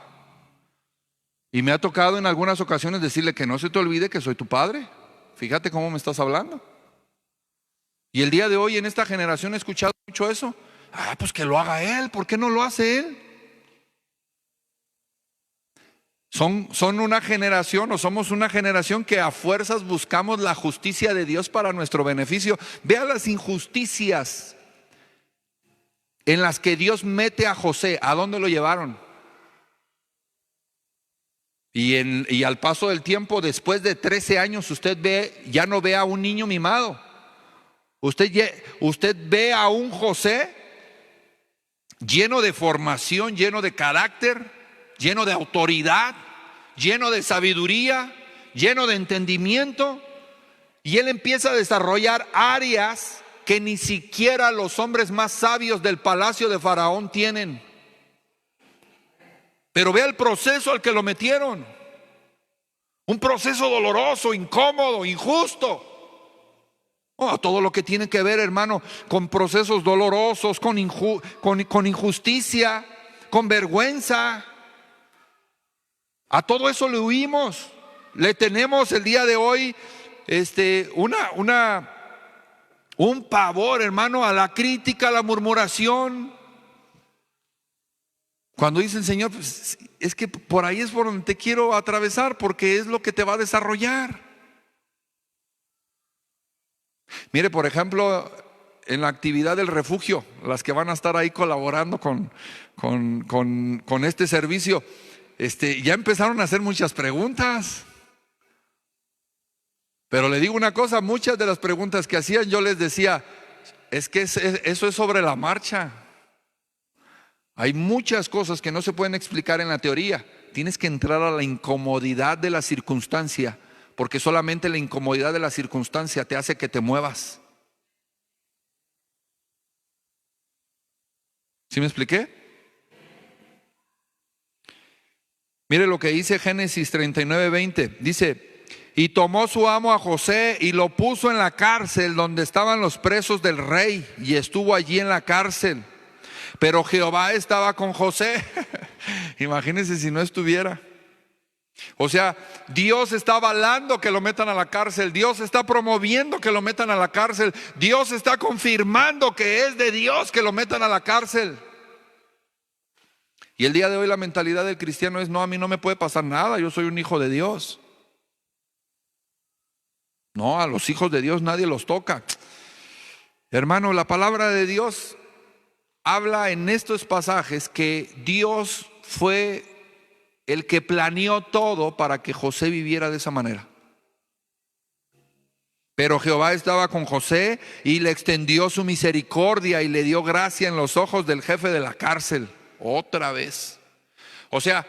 Y me ha tocado en algunas ocasiones decirle que no se te olvide que soy tu padre. Fíjate cómo me estás hablando. Y el día de hoy en esta generación he escuchado mucho eso. Pues que lo haga él, ¿por qué no lo hace él? Son una generación, o somos una generación que a fuerzas buscamos la justicia de Dios para nuestro beneficio. Vea las injusticias en las que Dios mete a José. ¿A dónde lo llevaron? Y al paso del tiempo, después de 13 años, usted ya no ve a un niño mimado. Usted ve a un José lleno de formación, lleno de carácter, lleno de autoridad, lleno de sabiduría, lleno de entendimiento. Y él empieza a desarrollar áreas que ni siquiera los hombres más sabios del palacio de Faraón tienen. Pero vea el proceso al que lo metieron. Un proceso doloroso, incómodo, injusto. Todo lo que tiene que ver, hermano, con procesos dolorosos, con injusticia, con vergüenza. A todo eso le huimos. Le tenemos el día de hoy un pavor, hermano, a la crítica, a la murmuración. Cuando dice el Señor, pues, es que por ahí es por donde te quiero atravesar, porque es lo que te va a desarrollar. Mire, por ejemplo, en la actividad del refugio, las que van a estar ahí colaborando con este servicio, ya empezaron a hacer muchas preguntas. Pero le digo una cosa, muchas de las preguntas que hacían yo les decía, es que eso es sobre la marcha. Hay muchas cosas que no se pueden explicar en la teoría. Tienes que entrar a la incomodidad de la circunstancia, porque solamente la incomodidad de la circunstancia te hace que te muevas. ¿Sí me expliqué? Mire lo que dice Génesis 39:20. Dice: y tomó su amo a José y lo puso en la cárcel donde estaban los presos del rey, y estuvo allí en la cárcel. Pero Jehová estaba con José. Imagínense si no estuviera. O sea, Dios está avalando que lo metan a la cárcel. Dios está promoviendo que lo metan a la cárcel. Dios está confirmando que es de Dios que lo metan a la cárcel. Y el día de hoy la mentalidad del cristiano es: no, a mí no me puede pasar nada, yo soy un hijo de Dios. No, a los hijos de Dios nadie los toca. Hermano, la palabra de Dios habla en estos pasajes que Dios fue el que planeó todo para que José viviera de esa manera. Pero Jehová estaba con José y le extendió su misericordia y le dio gracia en los ojos del jefe de la cárcel. Otra vez. O sea,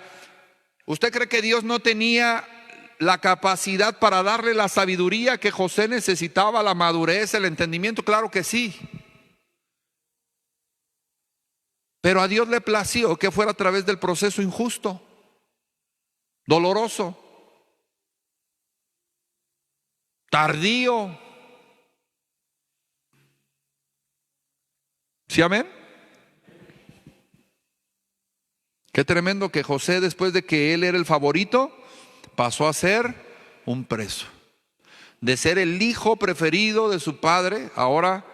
¿usted cree que Dios no tenía la capacidad para darle la sabiduría que José necesitaba, la madurez, el entendimiento? Claro que sí. Pero a Dios le plació que fuera a través del proceso injusto, doloroso, tardío. ¿Sí, amén? Qué tremendo que José, después de que él era el favorito, pasó a ser un preso. De ser el hijo preferido de su padre, ahora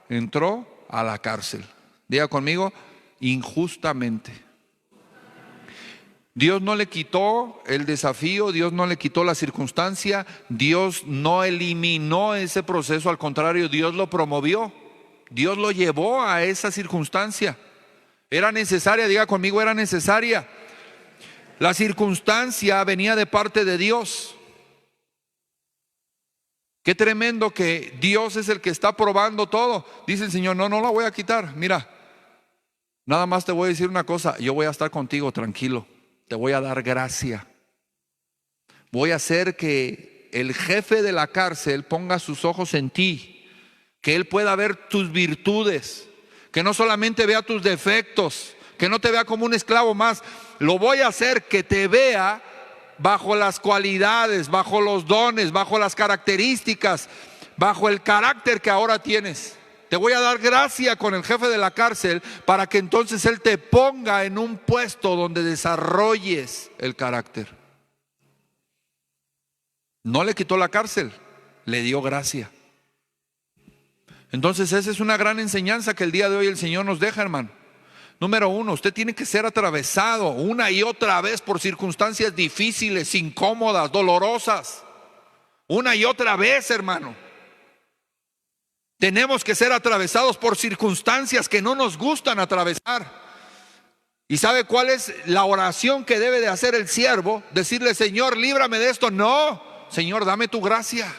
entró a la cárcel. Diga conmigo: injustamente. Dios no le quitó el desafío, Dios no le quitó la circunstancia, Dios no eliminó ese proceso, al contrario, Dios lo promovió, Dios lo llevó a esa circunstancia. Era necesaria, diga conmigo, era necesaria. La circunstancia venía de parte de Dios. Qué tremendo que Dios es el que está probando todo. Dice el Señor: no la voy a quitar. Mira, nada más te voy a decir una cosa, yo voy a estar contigo, tranquilo. Te voy a dar gracia. Voy a hacer que el jefe de la cárcel ponga sus ojos en ti, que él pueda ver tus virtudes, que no solamente vea tus defectos, que no te vea como un esclavo más. Lo voy a hacer que te vea bajo las cualidades, bajo los dones, bajo las características, bajo el carácter que ahora tienes. Te voy a dar gracia con el jefe de la cárcel para que entonces él te ponga en un puesto donde desarrolles el carácter. No le quitó la cárcel, le dio gracia. Entonces esa es una gran enseñanza que el día de hoy el Señor nos deja, hermano. Número uno, usted tiene que ser atravesado una y otra vez por circunstancias difíciles, incómodas, dolorosas. Una y otra vez, hermano. Tenemos que ser atravesados por circunstancias que no nos gustan atravesar. ¿Y sabe cuál es la oración que debe de hacer el siervo? Decirle: Señor, líbrame de esto. No, Señor, dame tu gracia.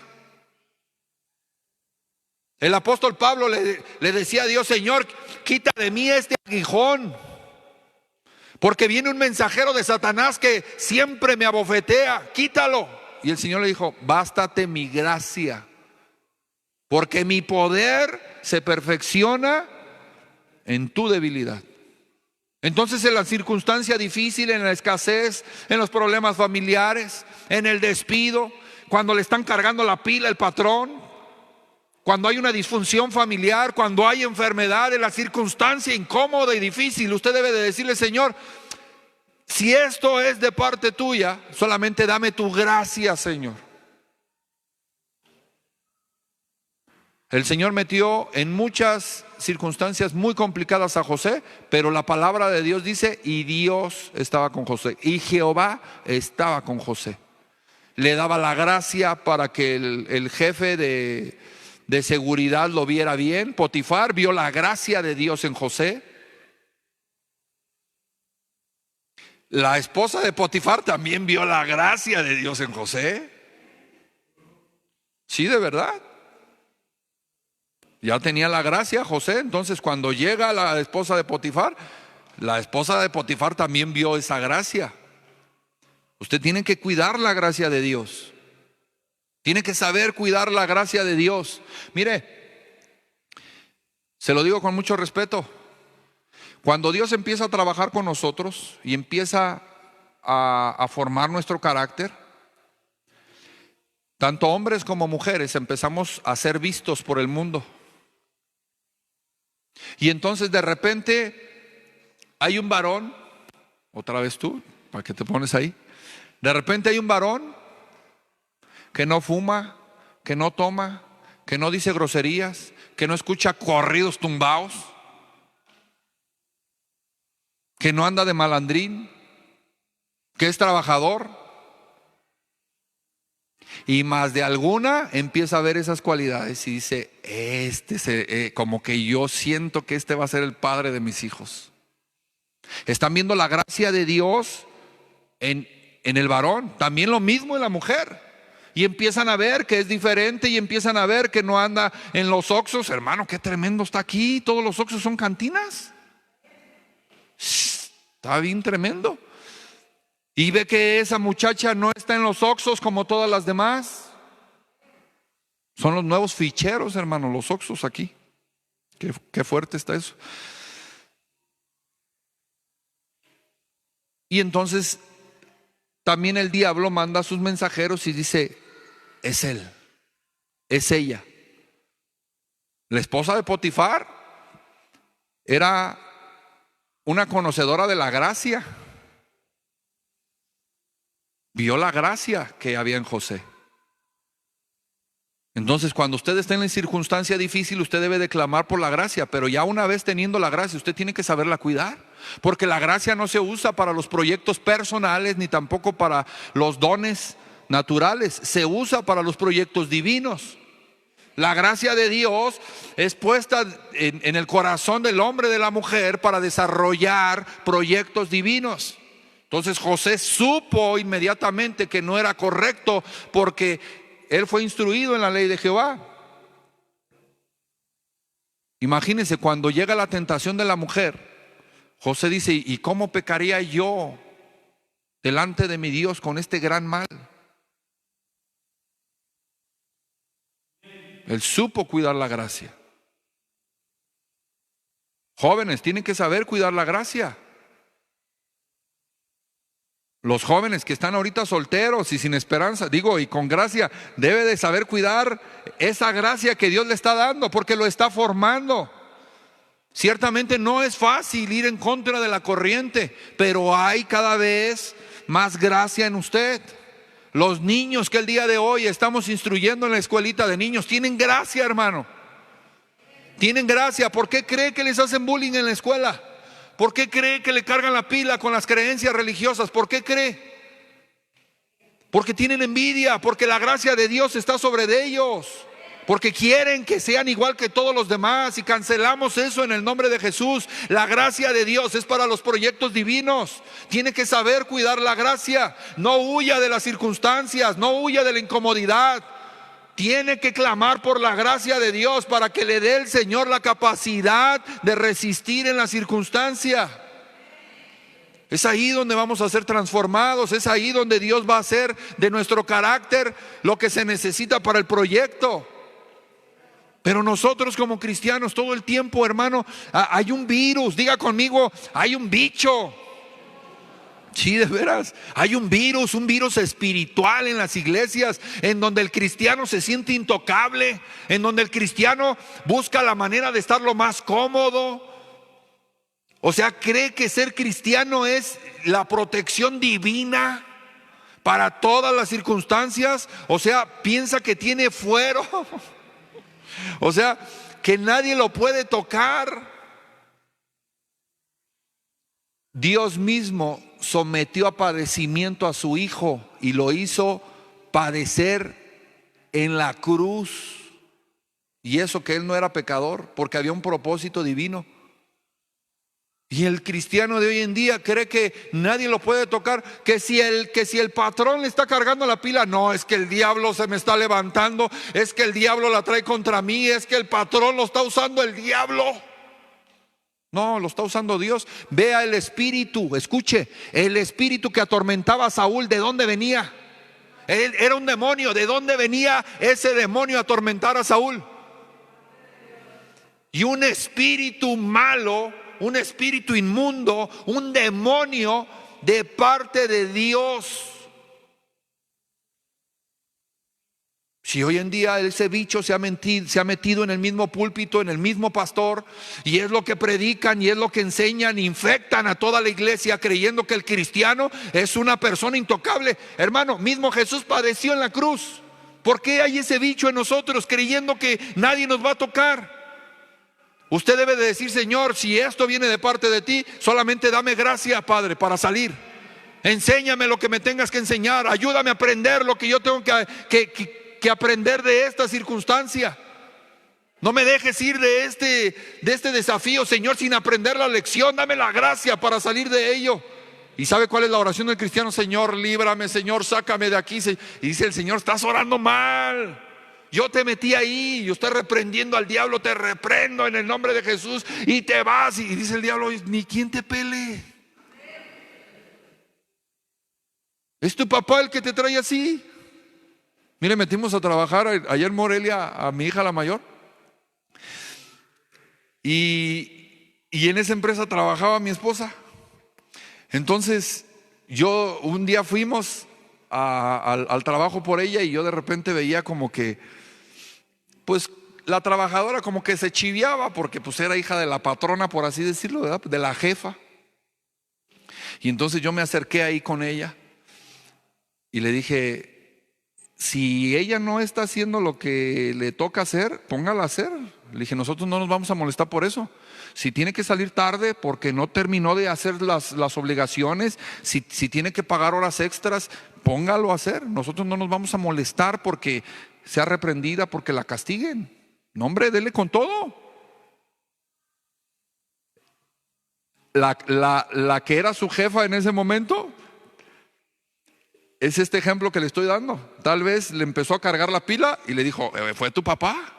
El apóstol Pablo le decía a Dios: Señor, quita de mí este aguijón, porque viene un mensajero de Satanás que siempre me abofetea, quítalo. Y el Señor le dijo: bástate mi gracia, porque mi poder se perfecciona en tu debilidad. Entonces, en la circunstancia difícil, en la escasez, en los problemas familiares, en el despido, cuando le están cargando la pila el patrón, cuando hay una disfunción familiar, cuando hay enfermedad, en la circunstancia incómoda y difícil, usted debe de decirle: Señor, si esto es de parte tuya, solamente dame tu gracia, Señor. El Señor metió en muchas circunstancias muy complicadas a José, pero la palabra de Dios dice: y Dios estaba con José, y Jehová estaba con José. Le daba la gracia para que el jefe de seguridad lo viera bien. Potifar vio la gracia de Dios en José. La esposa de Potifar también vio la gracia de Dios en José. Sí, de verdad. Ya tenía la gracia José. Entonces, cuando llega la esposa de Potifar también vio esa gracia. Usted tiene que cuidar la gracia de Dios. Tiene que saber cuidar la gracia de Dios. Mire, se lo digo con mucho respeto. Cuando Dios empieza a trabajar con nosotros y empieza a formar nuestro carácter, tanto hombres como mujeres empezamos a ser vistos por el mundo. Y entonces de repente hay un varón, otra vez tú, ¿para qué te pones ahí? De repente hay un varón que no fuma, que no toma, que no dice groserías, que no escucha corridos tumbados, que no anda de malandrín, que es trabajador. Y más de alguna empieza a ver esas cualidades y dice: como que yo siento que este va a ser el padre de mis hijos. Están viendo la gracia de Dios en el varón, también lo mismo en la mujer. Y empiezan a ver que es diferente, y empiezan a ver que no anda en los Oxxos. Hermano, qué tremendo está aquí. Todos los Oxxos son cantinas. Está bien tremendo. Y ve que esa muchacha no está en los Oxxos como todas las demás. Son los nuevos ficheros, hermano, los Oxxos aquí. Qué fuerte está eso. Y entonces también el diablo manda a sus mensajeros y dice: es él, es ella. La esposa de Potifar era una conocedora de la gracia. Vio la gracia que había en José. Entonces, cuando usted está en la circunstancia difícil, usted debe de clamar por la gracia. Pero ya una vez teniendo la gracia, usted tiene que saberla cuidar. Porque la gracia no se usa para los proyectos personales, ni tampoco para los dones naturales. Se usa para los proyectos divinos. La gracia de Dios es puesta en el corazón del hombre, de la mujer, para desarrollar proyectos divinos. Entonces José supo inmediatamente que no era correcto, porque él fue instruido en la ley de Jehová. Imagínense, cuando llega la tentación de la mujer, José dice: ¿y cómo pecaría yo delante de mi Dios con este gran mal? Él supo cuidar la gracia. Jóvenes, tienen que saber cuidar la gracia. Los jóvenes que están ahorita solteros y sin esperanza, digo, y con gracia, debe de saber cuidar esa gracia que Dios le está dando, porque lo está formando. Ciertamente no es fácil ir en contra de la corriente, pero hay cada vez más gracia en usted. Los niños que el día de hoy estamos instruyendo en la escuelita de niños tienen gracia, hermano. Tienen gracia. ¿Por qué cree que les hacen bullying en la escuela? ¿Por qué cree que le cargan la pila con las creencias religiosas? ¿Por qué cree? Porque tienen envidia, porque la gracia de Dios está sobre de ellos, porque quieren que sean igual que todos los demás, y cancelamos eso en el nombre de Jesús. La gracia de Dios es para los proyectos divinos. Tiene que saber cuidar la gracia. No huya de las circunstancias, no huya de la incomodidad. Tiene que clamar por la gracia de Dios para que le dé el Señor la capacidad de resistir en la circunstancia. Es ahí donde vamos a ser transformados. Es ahí donde Dios va a hacer de nuestro carácter lo que se necesita para el proyecto. Pero nosotros como cristianos todo el tiempo, hermano, hay un virus. Diga conmigo, hay un bicho. Sí, de veras, hay un virus espiritual en las iglesias, en donde el cristiano se siente intocable, en donde el cristiano busca la manera de estar lo más cómodo. O sea, cree que ser cristiano es la protección divina para todas las circunstancias. O sea, piensa que tiene fuero. O sea, que nadie lo puede tocar. Dios mismo sometió a padecimiento a su Hijo y lo hizo padecer en la cruz. Y eso que Él no era pecador, porque había un propósito divino. Y el cristiano de hoy en día cree que nadie lo puede tocar, que si el patrón le está cargando la pila, no, es que el diablo se me está levantando, es que el diablo la trae contra mí, es que el patrón lo está usando el diablo. No, lo está usando Dios. Vea el espíritu, escuche, el espíritu que atormentaba a Saúl, ¿de dónde venía? Él era un demonio. ¿De dónde venía ese demonio a atormentar a Saúl? Y un espíritu malo, un espíritu inmundo, un demonio de parte de Dios. Si hoy en día ese bicho se ha metido en el mismo púlpito, en el mismo pastor, y es lo que predican y es lo que enseñan, infectan a toda la iglesia creyendo que el cristiano es una persona intocable. Hermano, mismo Jesús padeció en la cruz. ¿Por qué hay ese bicho en nosotros creyendo que nadie nos va a tocar? Usted debe de decir: Señor, si esto viene de parte de ti, solamente dame gracia, Padre, para salir. Enséñame lo que me tengas que enseñar. Ayúdame a aprender lo que yo tengo que aprender de esta circunstancia. No me dejes ir de este desafío, Señor, sin aprender la lección. Dame la gracia para salir de ello. ¿Y sabe cuál es la oración del cristiano? Señor, líbrame, Señor, sácame de aquí. Y dice el Señor: estás orando mal. Yo te metí ahí, yo estoy reprendiendo al diablo, te reprendo en el nombre de Jesús, y te vas. Y dice el diablo: ni quien te pele. ¿Es tu papá el que te trae así? Mire, metimos a trabajar ayer en Morelia a mi hija la mayor. Y en esa empresa trabajaba mi esposa. Entonces un día fuimos al trabajo por ella, y yo de repente veía como que, pues, la trabajadora como que se chiviaba, porque pues era hija de la patrona, por así decirlo, ¿verdad? De la jefa. Y entonces yo me acerqué ahí con ella y le dije: si ella no está haciendo lo que le toca hacer, póngala a hacer. Le dije: nosotros no nos vamos a molestar por eso. Si tiene que salir tarde porque no terminó de hacer las obligaciones, si tiene que pagar horas extras, póngalo a hacer. Nosotros no nos vamos a molestar porque sea reprendida, porque la castiguen. No, hombre, dele con todo. La que era su jefa en ese momento es este ejemplo que le estoy dando. Tal vez le empezó a cargar la pila y le dijo: fue tu papá.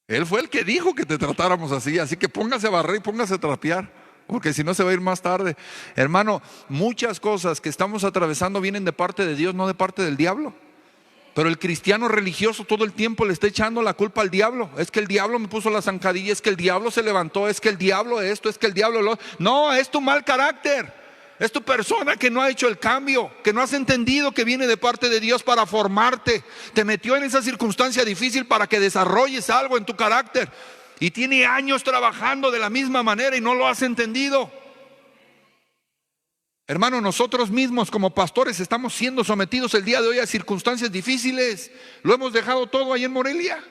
Él fue el que dijo que te tratáramos así que póngase a barrer y póngase a trapear, porque si no se va a ir más tarde. Hermano, muchas cosas que estamos atravesando vienen de parte de Dios, no de parte del diablo. Pero el cristiano religioso todo el tiempo le está echando la culpa al diablo. Es que el diablo me puso la zancadilla, es que el diablo se levantó, es que el diablo esto, es que el diablo lo... No, es tu mal carácter. Es tu persona que no ha hecho el cambio, que no has entendido que viene de parte de Dios para formarte. Te metió en esa circunstancia difícil para que desarrolles algo en tu carácter. Y tiene años trabajando de la misma manera y no lo has entendido. Hermano, nosotros mismos como pastores estamos siendo sometidos el día de hoy a circunstancias difíciles. Lo hemos dejado todo ahí en Morelia.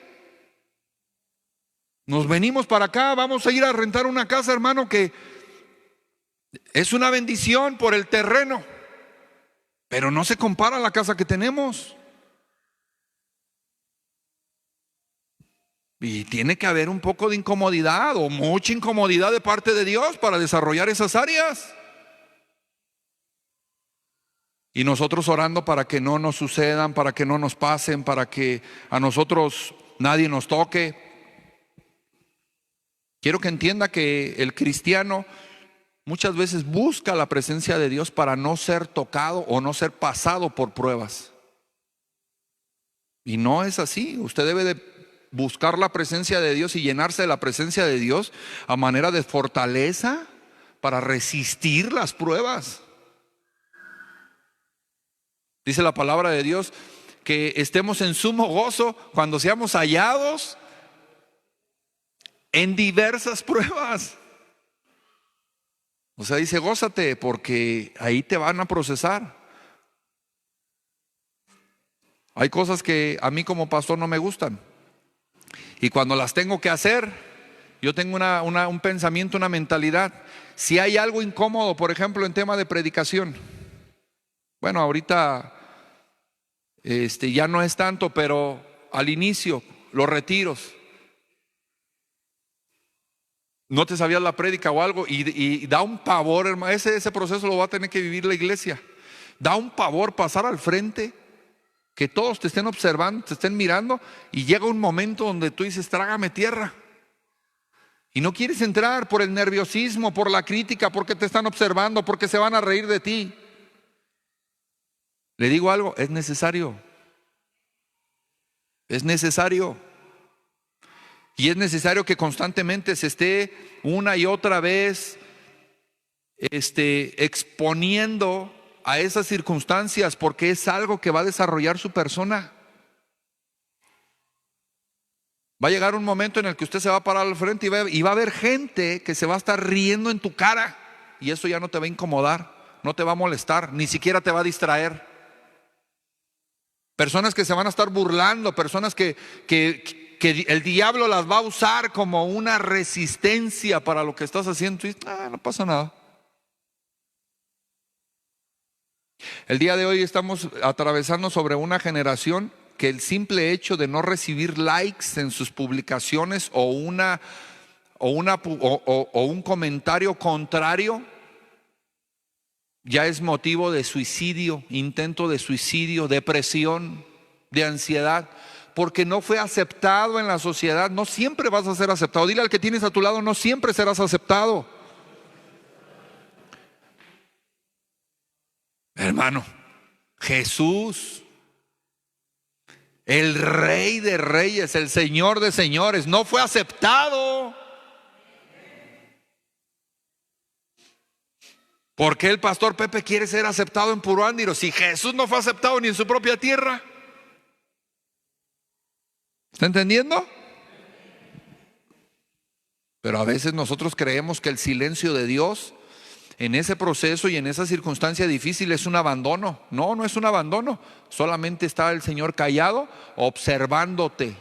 Nos venimos para acá, vamos a ir a rentar una casa, hermano, que es una bendición por el terreno, pero no se compara a la casa que tenemos. Y tiene que haber un poco de incomodidad o mucha incomodidad de parte de Dios para desarrollar esas áreas. Y nosotros orando para que no nos sucedan, para que no nos pasen, para que a nosotros nadie nos toque. Quiero que entienda que el cristiano muchas veces busca la presencia de Dios para no ser tocado o no ser pasado por pruebas. Y no es así. Usted debe de buscar la presencia de Dios y llenarse de la presencia de Dios a manera de fortaleza para resistir las pruebas. Dice la palabra de Dios que estemos en sumo gozo cuando seamos hallados en diversas pruebas. O sea, dice, gózate porque ahí te van a procesar. Hay cosas que a mí como pastor no me gustan. Y cuando las tengo que hacer, yo tengo un pensamiento, una mentalidad. Si hay algo incómodo, por ejemplo, en tema de predicación. Bueno, ahorita ya no es tanto, pero al inicio, los retiros. No te sabías la prédica o algo y da un pavor, hermano. Ese proceso lo va a tener que vivir la iglesia. Da un pavor pasar al frente, que todos te estén observando, te estén mirando, y llega un momento donde tú dices, trágame tierra. Y no quieres entrar por el nerviosismo, por la crítica, porque te están observando, porque se van a reír de ti. Le digo algo, es necesario. Es necesario. Y es necesario que constantemente se esté una y otra vez exponiendo a esas circunstancias, porque es algo que va a desarrollar su persona. Va a llegar un momento en el que usted se va a parar al frente y va a haber gente que se va a estar riendo en tu cara, y eso ya no te va a incomodar, no te va a molestar, ni siquiera te va a distraer. Personas que se van a estar burlando, personas que el diablo las va a usar como una resistencia para lo que estás haciendo. Y no pasa nada. El día de hoy estamos atravesando sobre una generación que el simple hecho de no recibir likes en sus publicaciones o un comentario contrario ya es motivo de suicidio, intento de suicidio, depresión, de ansiedad, porque no fue aceptado en la sociedad. No siempre vas a ser aceptado. Dile al que tienes a tu lado, no siempre serás aceptado. Hermano, Jesús, el Rey de Reyes, el Señor de Señores, no fue aceptado. ¿Por qué el pastor Pepe quiere ser aceptado en Puruándiro si Jesús no fue aceptado ni en su propia tierra? ¿Está entendiendo? Pero a veces nosotros creemos que el silencio de Dios en ese proceso y en esa circunstancia difícil es un abandono. No, no es un abandono. Solamente está el Señor callado, observándote.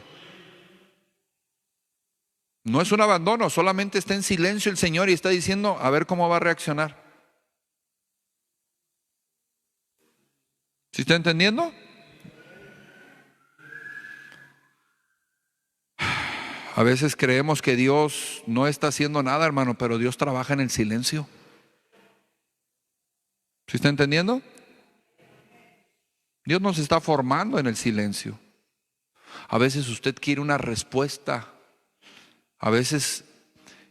No es un abandono, solamente está en silencio el Señor y está diciendo, a ver cómo va a reaccionar. ¿Sí está entendiendo? A veces creemos que Dios no está haciendo nada, hermano, pero Dios trabaja en el silencio. ¿Sí está entendiendo? Dios nos está formando en el silencio. A veces usted quiere una respuesta. A veces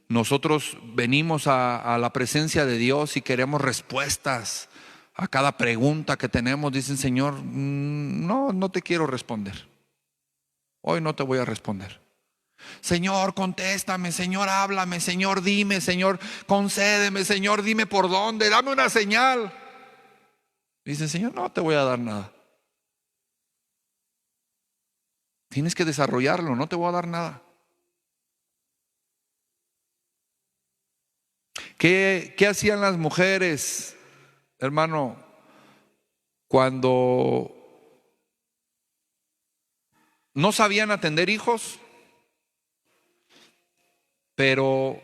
nosotros venimos a la presencia de Dios y queremos respuestas a cada pregunta que tenemos. Dicen, Señor, no te quiero responder. Hoy no te voy a responder. Señor, contéstame, Señor, háblame, Señor, dime, Señor, concédeme, Señor, dime por dónde, dame una señal. Dice, Señor, no te voy a dar nada. Tienes que desarrollarlo, no te voy a dar nada. ¿Qué hacían las mujeres, hermano, cuando no sabían atender hijos? Pero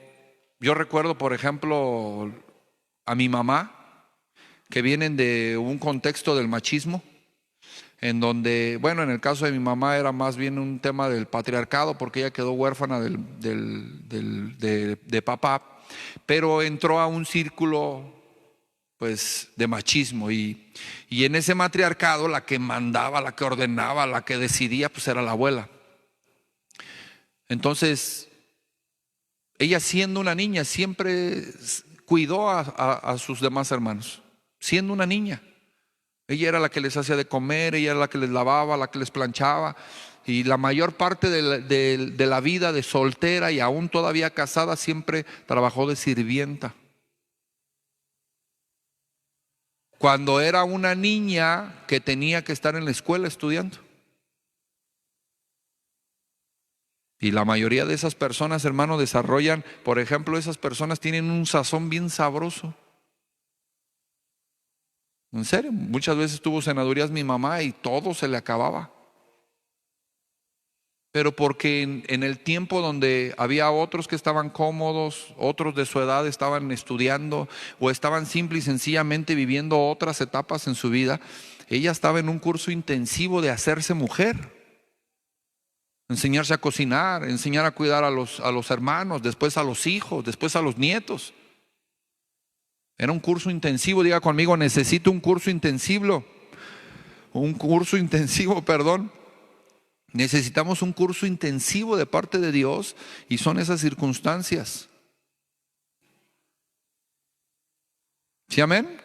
yo recuerdo, por ejemplo, a mi mamá, que vienen de un contexto del machismo, en donde, bueno, en el caso de mi mamá era más bien un tema del patriarcado, porque ella quedó huérfana de papá, pero entró a un círculo pues de machismo, y en ese matriarcado la que mandaba, la que ordenaba, la que decidía, pues era la abuela. Entonces, ella siendo una niña siempre cuidó a sus demás hermanos, siendo una niña. Ella era la que les hacía de comer, ella era la que les lavaba, la que les planchaba. Y la mayor parte de la vida de soltera y aún todavía casada siempre trabajó de sirvienta. Cuando era una niña que tenía que estar en la escuela estudiando. Y la mayoría de esas personas, hermano, desarrollan, por ejemplo, esas personas tienen un sazón bien sabroso. En serio, muchas veces tuvo senadurías mi mamá y todo se le acababa. Pero porque en el tiempo donde había otros que estaban cómodos, otros de su edad estaban estudiando o estaban simple y sencillamente viviendo otras etapas en su vida, ella estaba en un curso intensivo de hacerse mujer. Enseñarse a cocinar, enseñar a cuidar a los hermanos, después a los hijos, después a los nietos. Era un curso intensivo, diga conmigo, necesito un curso intensivo. Perdón. Necesitamos un curso intensivo de parte de Dios y son esas circunstancias. ¿Sí, amén?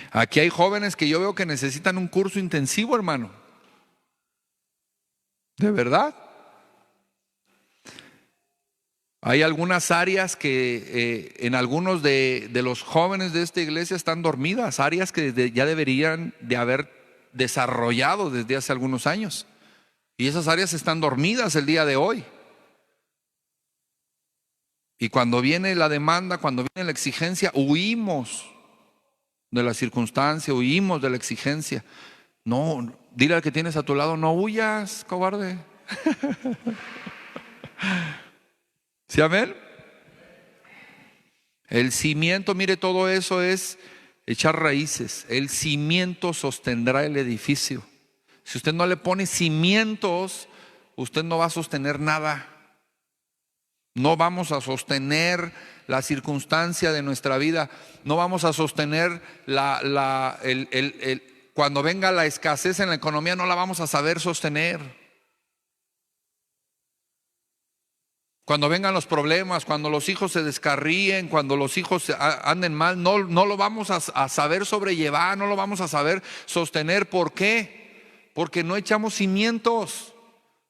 Aquí hay jóvenes que yo veo que necesitan un curso intensivo, hermano. ¿De verdad? Hay algunas áreas que en algunos de los jóvenes de esta iglesia están dormidas, áreas que ya deberían de haber desarrollado desde hace algunos años. Y esas áreas están dormidas el día de hoy. Y cuando viene la demanda, cuando viene la exigencia, huimos de la circunstancia, huimos de la exigencia. No, dile al que tienes a tu lado, no huyas, cobarde. ¿Sí, amén? El cimiento, mire, todo eso es echar raíces. El cimiento sostendrá el edificio. Si usted no le pone cimientos, usted no va a sostener nada. No vamos a sostener la circunstancia de nuestra vida. No vamos a sostener cuando venga la escasez en la economía, no la vamos a saber sostener. Cuando vengan los problemas, cuando los hijos se descarríen, cuando los hijos anden mal, no lo vamos a saber sobrellevar, no lo vamos a saber sostener. ¿Por qué? Porque no echamos cimientos.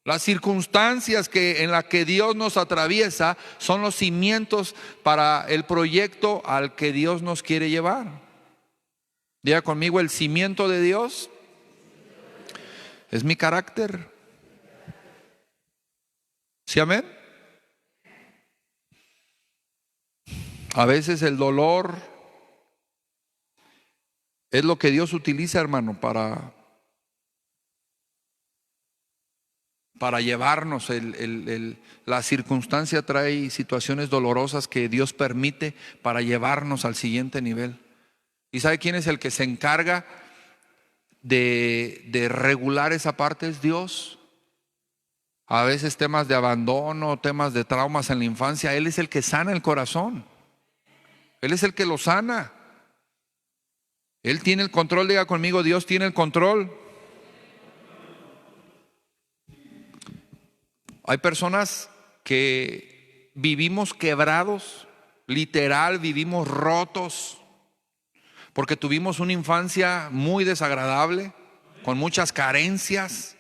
Las circunstancias en las que Dios nos atraviesa son los cimientos para el proyecto al que Dios nos quiere llevar. Diga conmigo, el cimiento de Dios es mi carácter. ¿Sí, amén? A veces el dolor es lo que Dios utiliza, hermano, para llevarnos. La circunstancia trae situaciones dolorosas que Dios permite para llevarnos al siguiente nivel. ¿Y sabe quién es el que se encarga de regular esa parte? Es Dios. A veces temas de abandono, temas de traumas en la infancia, Él es el que sana el corazón. Él es el que lo sana. Él tiene el control. Diga conmigo, Dios tiene el control. Hay personas que vivimos quebrados, literal, vivimos rotos, porque tuvimos una infancia muy desagradable, con muchas carencias.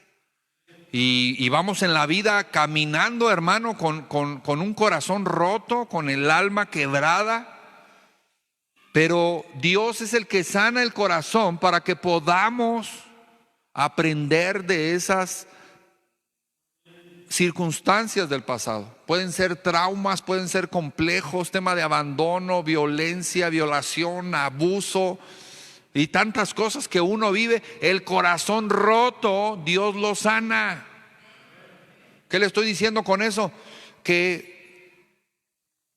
Y vamos en la vida caminando, hermano, con un corazón roto, con el alma quebrada. Pero Dios es el que sana el corazón para que podamos aprender de esas circunstancias del pasado. Pueden ser traumas, pueden ser complejos, tema de abandono, violencia, violación, abuso y tantas cosas que uno vive. El corazón roto, Dios lo sana. ¿Qué le estoy diciendo con eso? Que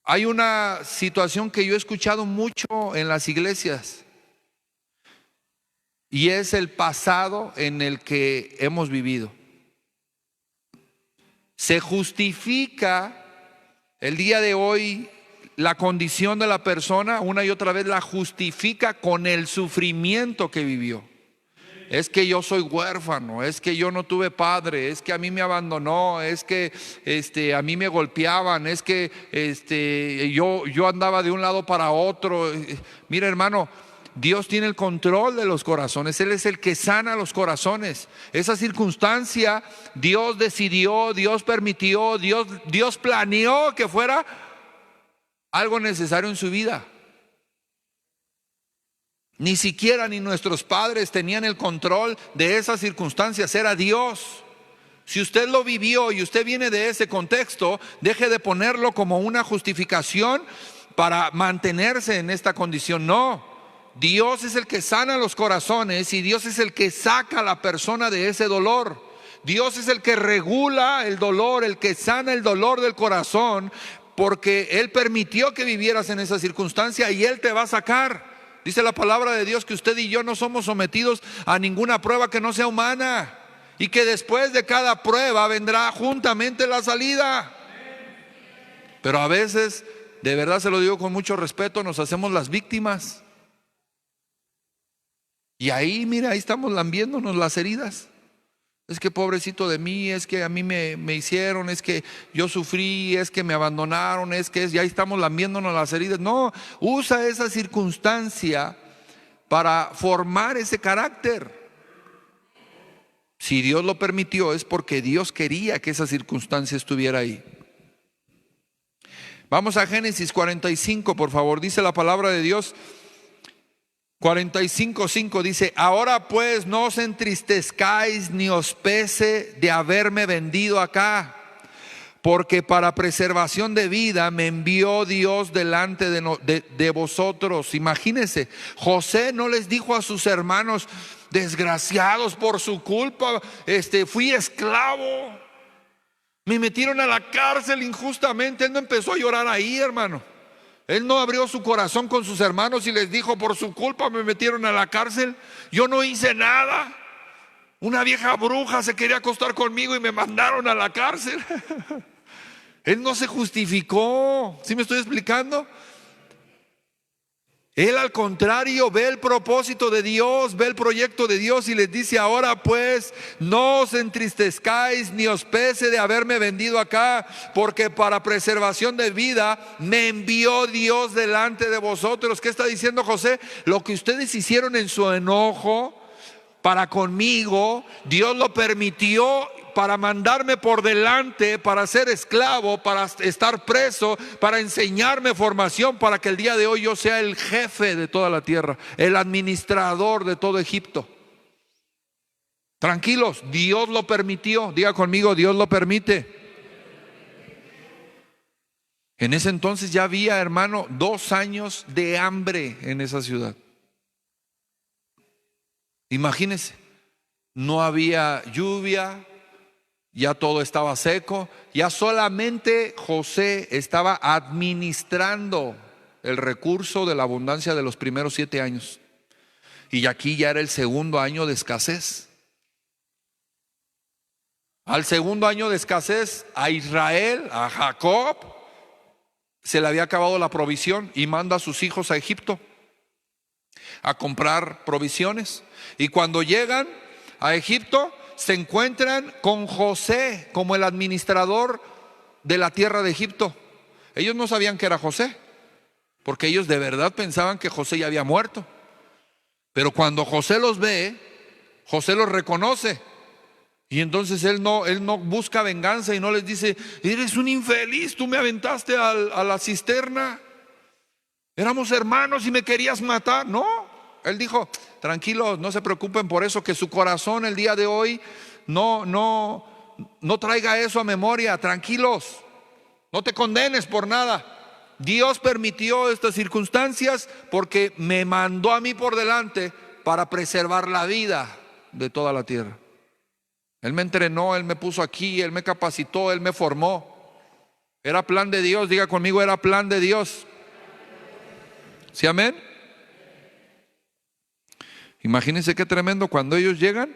hay una situación que yo he escuchado mucho en las iglesias, y es el pasado en el que hemos vivido. Se justifica el día de hoy la condición de la persona, una y otra vez la justifica con el sufrimiento que vivió. Es que yo soy huérfano, es que yo no tuve padre, es que a mí me abandonó, es que a mí me golpeaban, es que yo andaba de un lado para otro. Mira, hermano, Dios tiene el control de los corazones. Él es el que sana los corazones. Esa circunstancia Dios decidió, Dios permitió, Dios planeó que fuera algo necesario en su vida. Ni siquiera ni nuestros padres tenían el control de esas circunstancias, era Dios. Si usted lo vivió y usted viene de ese contexto, deje de ponerlo como una justificación para mantenerse en esta condición. No, Dios es el que sana los corazones y Dios es el que saca a la persona de ese dolor. Dios es el que regula el dolor, el que sana el dolor del corazón, porque Él permitió que vivieras en esa circunstancia y Él te va a sacar. Dice la palabra de Dios que usted y yo no somos sometidos a ninguna prueba que no sea humana, y que después de cada prueba vendrá juntamente la salida. Pero a veces, de verdad se lo digo con mucho respeto, nos hacemos las víctimas. Y ahí, mira, ahí estamos lambiéndonos las heridas. Es que pobrecito de mí, es que a mí me hicieron, es que yo sufrí, es que me abandonaron, ya estamos lambiéndonos las heridas. No, usa esa circunstancia para formar ese carácter. Si Dios lo permitió, es porque Dios quería que esa circunstancia estuviera ahí. Vamos a Génesis 45, por favor. Dice la palabra de Dios, 45:5 dice: ahora pues no os entristezcáis ni os pese de haberme vendido acá, porque para preservación de vida me envió Dios delante de vosotros. Imagínense, José no les dijo a sus hermanos: desgraciados, por su culpa fui esclavo, me metieron a la cárcel injustamente. Él no empezó a llorar ahí, hermano. Él no abrió su corazón con sus hermanos y les dijo: por su culpa me metieron a la cárcel, yo no hice nada, una vieja bruja se quería acostar conmigo y me mandaron a la cárcel. Él no se justificó. ¿Sí me estoy explicando? Él, al contrario, ve el propósito de Dios, ve el proyecto de Dios y les dice: ahora pues no os entristezcáis ni os pese de haberme vendido acá, porque para preservación de vida me envió Dios delante de vosotros. ¿Qué está diciendo José? Lo que ustedes hicieron en su enojo para conmigo, Dios lo permitió para mandarme por delante, para ser esclavo, para estar preso, para enseñarme formación, para que el día de hoy yo sea el jefe de toda la tierra, el administrador de todo Egipto. Tranquilos, Dios lo permitió. Diga conmigo: Dios lo permite. En ese entonces ya había, hermano, 2 años de hambre en esa ciudad. Imagínense, no había lluvia, ya todo estaba seco, ya solamente José estaba administrando el recurso de la abundancia de los primeros 7 años. Y aquí ya era el segundo año de escasez. Al segundo año de escasez, a Israel, a Jacob, se le había acabado la provisión y manda a sus hijos a Egipto a comprar provisiones. Y cuando llegan a Egipto, se encuentran con José como el administrador de la tierra de Egipto. Ellos no sabían que era José, porque ellos de verdad pensaban que José ya había muerto. Pero cuando José los ve, José los reconoce Y entonces él no busca venganza y no les dice: eres un infeliz, tú me aventaste a la cisterna, éramos hermanos y me querías matar. No, él dijo: tranquilos, no se preocupen por eso, que su corazón el día de hoy no traiga eso a memoria. Tranquilos, no te condenes por nada. Dios permitió estas circunstancias porque me mandó a mí por delante para preservar la vida de toda la tierra. Él me entrenó, Él me puso aquí, Él me capacitó, Él me formó. Era plan de Dios, diga conmigo, era plan de Dios. ¿Sí, amén? Imagínense qué tremendo cuando ellos llegan.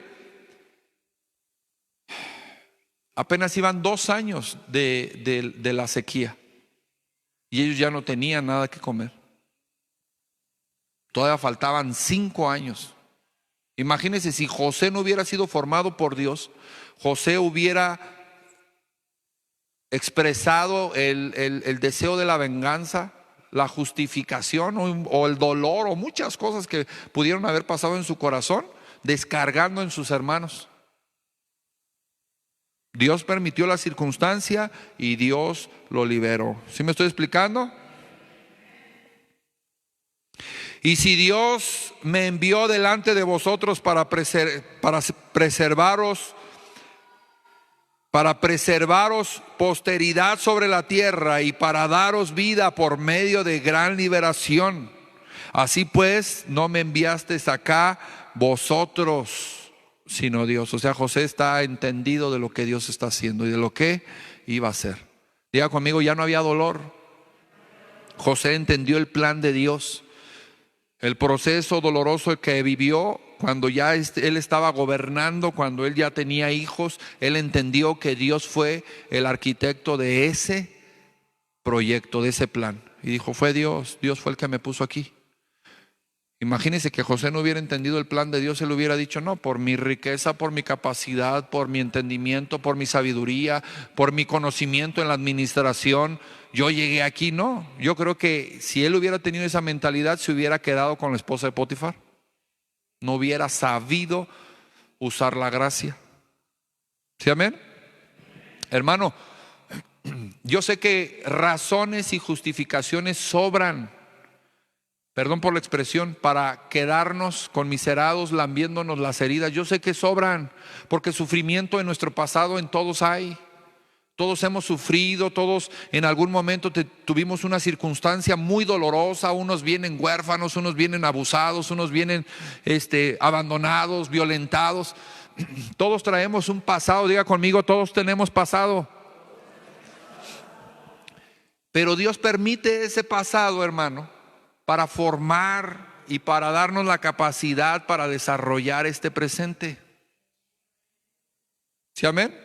Apenas iban 2 años de la sequía y ellos ya no tenían nada que comer. Todavía faltaban 5 años. Imagínense si José no hubiera sido formado por Dios, José hubiera expresado el deseo de la venganza, la justificación o el dolor o muchas cosas que pudieron haber pasado en su corazón, descargando en sus hermanos. Dios permitió la circunstancia y Dios lo liberó. ¿Sí me estoy explicando? Y si Dios me envió delante de vosotros para preservaros posteridad sobre la tierra y para daros vida por medio de gran liberación, así pues no me enviasteis acá vosotros, sino Dios. O sea, José está entendido de lo que Dios está haciendo y de lo que iba a hacer. Diga conmigo, ya no había dolor. José entendió el plan de Dios. El proceso doloroso que vivió cuando ya él estaba gobernando, cuando él ya tenía hijos, él entendió que Dios fue el arquitecto de ese proyecto, de ese plan. Y dijo: fue Dios, Dios fue el que me puso aquí. Imagínense que José no hubiera entendido el plan de Dios, él hubiera dicho: no, por mi riqueza, por mi capacidad, por mi entendimiento, por mi sabiduría, por mi conocimiento en la administración, yo llegué aquí. No, yo creo que si él hubiera tenido esa mentalidad, se hubiera quedado con la esposa de Potifar. No hubiera sabido usar la gracia. ¿Sí, amén? Hermano, yo sé que razones y justificaciones sobran, perdón por la expresión, para quedarnos conmiserados, lambiéndonos las heridas. Yo sé que sobran, porque sufrimiento en nuestro pasado en todos hay. Todos hemos sufrido, todos en algún momento tuvimos una circunstancia muy dolorosa. Unos vienen huérfanos, unos vienen abusados, unos vienen abandonados, violentados. Todos traemos un pasado, diga conmigo, todos tenemos pasado. Pero Dios permite ese pasado, hermano, para formar y para darnos la capacidad para desarrollar este presente. ¿Sí, amén?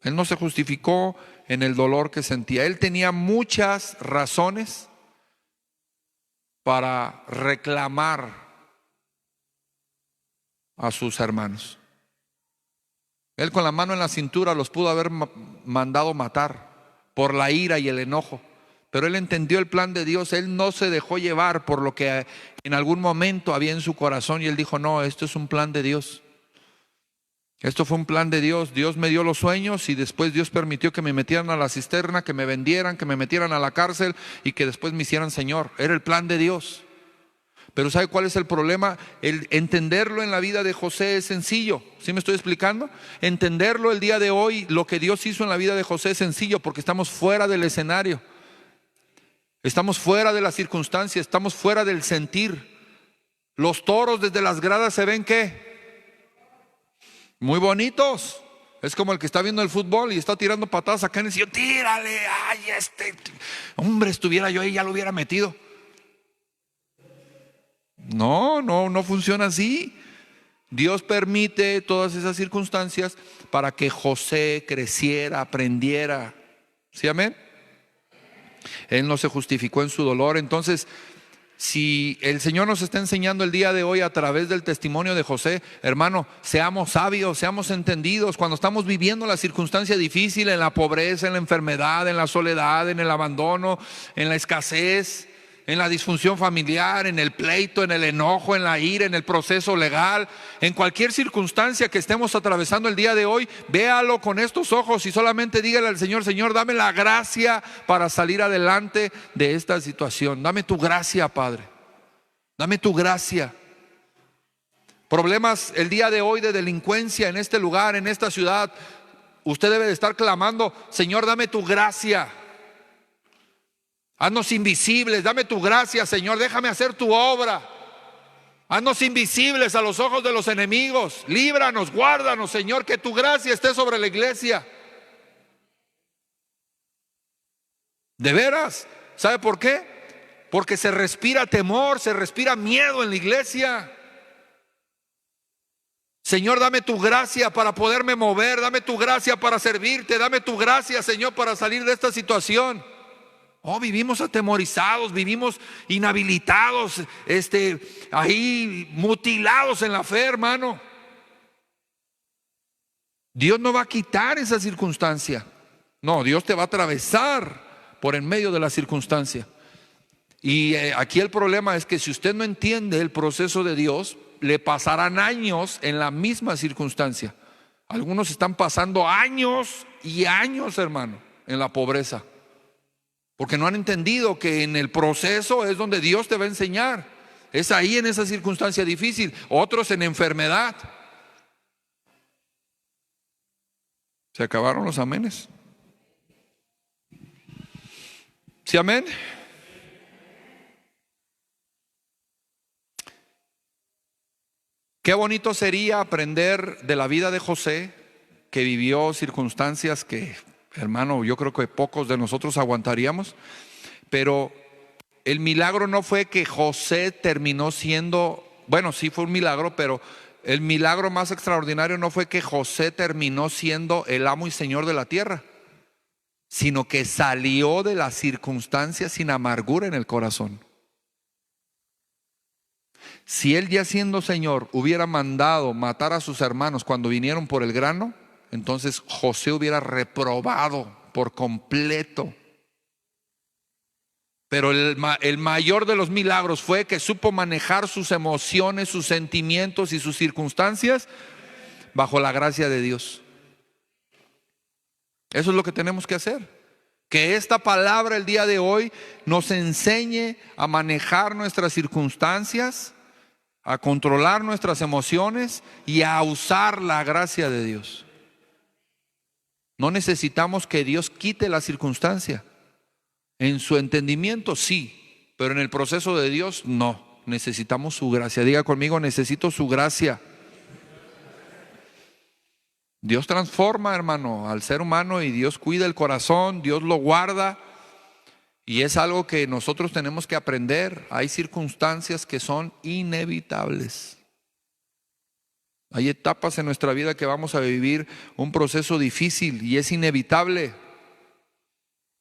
Él no se justificó en el dolor que sentía. Él tenía muchas razones para reclamar a sus hermanos. Él con la mano en la cintura los pudo haber mandado matar por la ira y el enojo. Pero él entendió el plan de Dios. Él no se dejó llevar por lo que en algún momento había en su corazón. Y él dijo: no, esto es un plan de Dios. Esto fue un plan de Dios. Dios me dio los sueños y después Dios permitió que me metieran a la cisterna, que me vendieran, que me metieran a la cárcel y que después me hicieran Señor. Era el plan de Dios. Pero ¿sabe cuál es el problema? El entenderlo en la vida de José es sencillo. ¿Sí me estoy explicando? Entenderlo el día de hoy, lo que Dios hizo en la vida de José es sencillo, porque estamos fuera del escenario. Estamos fuera de la circunstancia, estamos fuera del sentir. Los toros desde las gradas se ven ¿qué? Muy bonitos. Es como el que está viendo el fútbol y está tirando patadas acá en el sillón. Tírale, ay, hombre, estuviera yo ahí, ya lo hubiera metido. No funciona así. Dios permite todas esas circunstancias para que José creciera, aprendiera. ¿Sí, amén? Él no se justificó en su dolor. Entonces, si el Señor nos está enseñando el día de hoy a través del testimonio de José, hermano, seamos sabios, seamos entendidos. Cuando estamos viviendo la circunstancia difícil, en la pobreza, en la enfermedad, en la soledad, en el abandono, en la escasez, en la disfunción familiar, en el pleito, en el enojo, en la ira, en el proceso legal, en cualquier circunstancia que estemos atravesando el día de hoy, véalo con estos ojos y solamente dígale al Señor: Señor, dame la gracia para salir adelante de esta situación. Dame tu gracia, Padre. Dame tu gracia. Problemas el día de hoy de delincuencia en este lugar, en esta ciudad. Usted debe de estar clamando: Señor, dame tu gracia. Haznos invisibles, dame tu gracia, Señor, déjame hacer tu obra. Haznos invisibles a los ojos de los enemigos. Líbranos, guárdanos, Señor, que tu gracia esté sobre la iglesia. De veras, ¿sabe por qué? Porque se respira temor, se respira miedo en la iglesia. Señor, dame tu gracia para poderme mover, dame tu gracia para servirte, dame tu gracia, Señor, para salir de esta situación. Oh, vivimos atemorizados, vivimos inhabilitados, ahí mutilados en la fe, hermano. Dios no va a quitar esa circunstancia. No, Dios te va a atravesar por en medio de la circunstancia. Y aquí el problema es que si usted no entiende el proceso de Dios, le pasarán años en la misma circunstancia. Algunos están pasando años y años, hermano, en la pobreza, porque no han entendido que en el proceso es donde Dios te va a enseñar. Es ahí, en esa circunstancia difícil. Otros en enfermedad. Se acabaron los amenes. ¿Sí, amén? Qué bonito sería aprender de la vida de José, que vivió circunstancias que, hermano, yo creo que pocos de nosotros aguantaríamos. Pero el milagro no fue que José terminó siendo, bueno, sí fue un milagro, pero el milagro más extraordinario no fue que José terminó siendo el amo y señor de la tierra, sino que salió de las circunstancias sin amargura en el corazón. Si él, ya siendo Señor, hubiera mandado matar a sus hermanos cuando vinieron por el grano, entonces José hubiera reprobado por completo. Pero el mayor de los milagros fue que supo manejar sus emociones, sus sentimientos y sus circunstancias bajo la gracia de Dios. Eso es lo que tenemos que hacer. Que esta palabra el día de hoy nos enseñe a manejar nuestras circunstancias, a controlar nuestras emociones y a usar la gracia de Dios. No necesitamos que Dios quite la circunstancia. En su entendimiento sí, pero en el proceso de Dios no. Necesitamos su gracia. Diga conmigo: necesito su gracia. Dios transforma, hermano, al ser humano, y Dios cuida el corazón, Dios lo guarda. Y es algo que nosotros tenemos que aprender. Hay circunstancias que son inevitables. Hay etapas en nuestra vida que vamos a vivir un proceso difícil y es inevitable.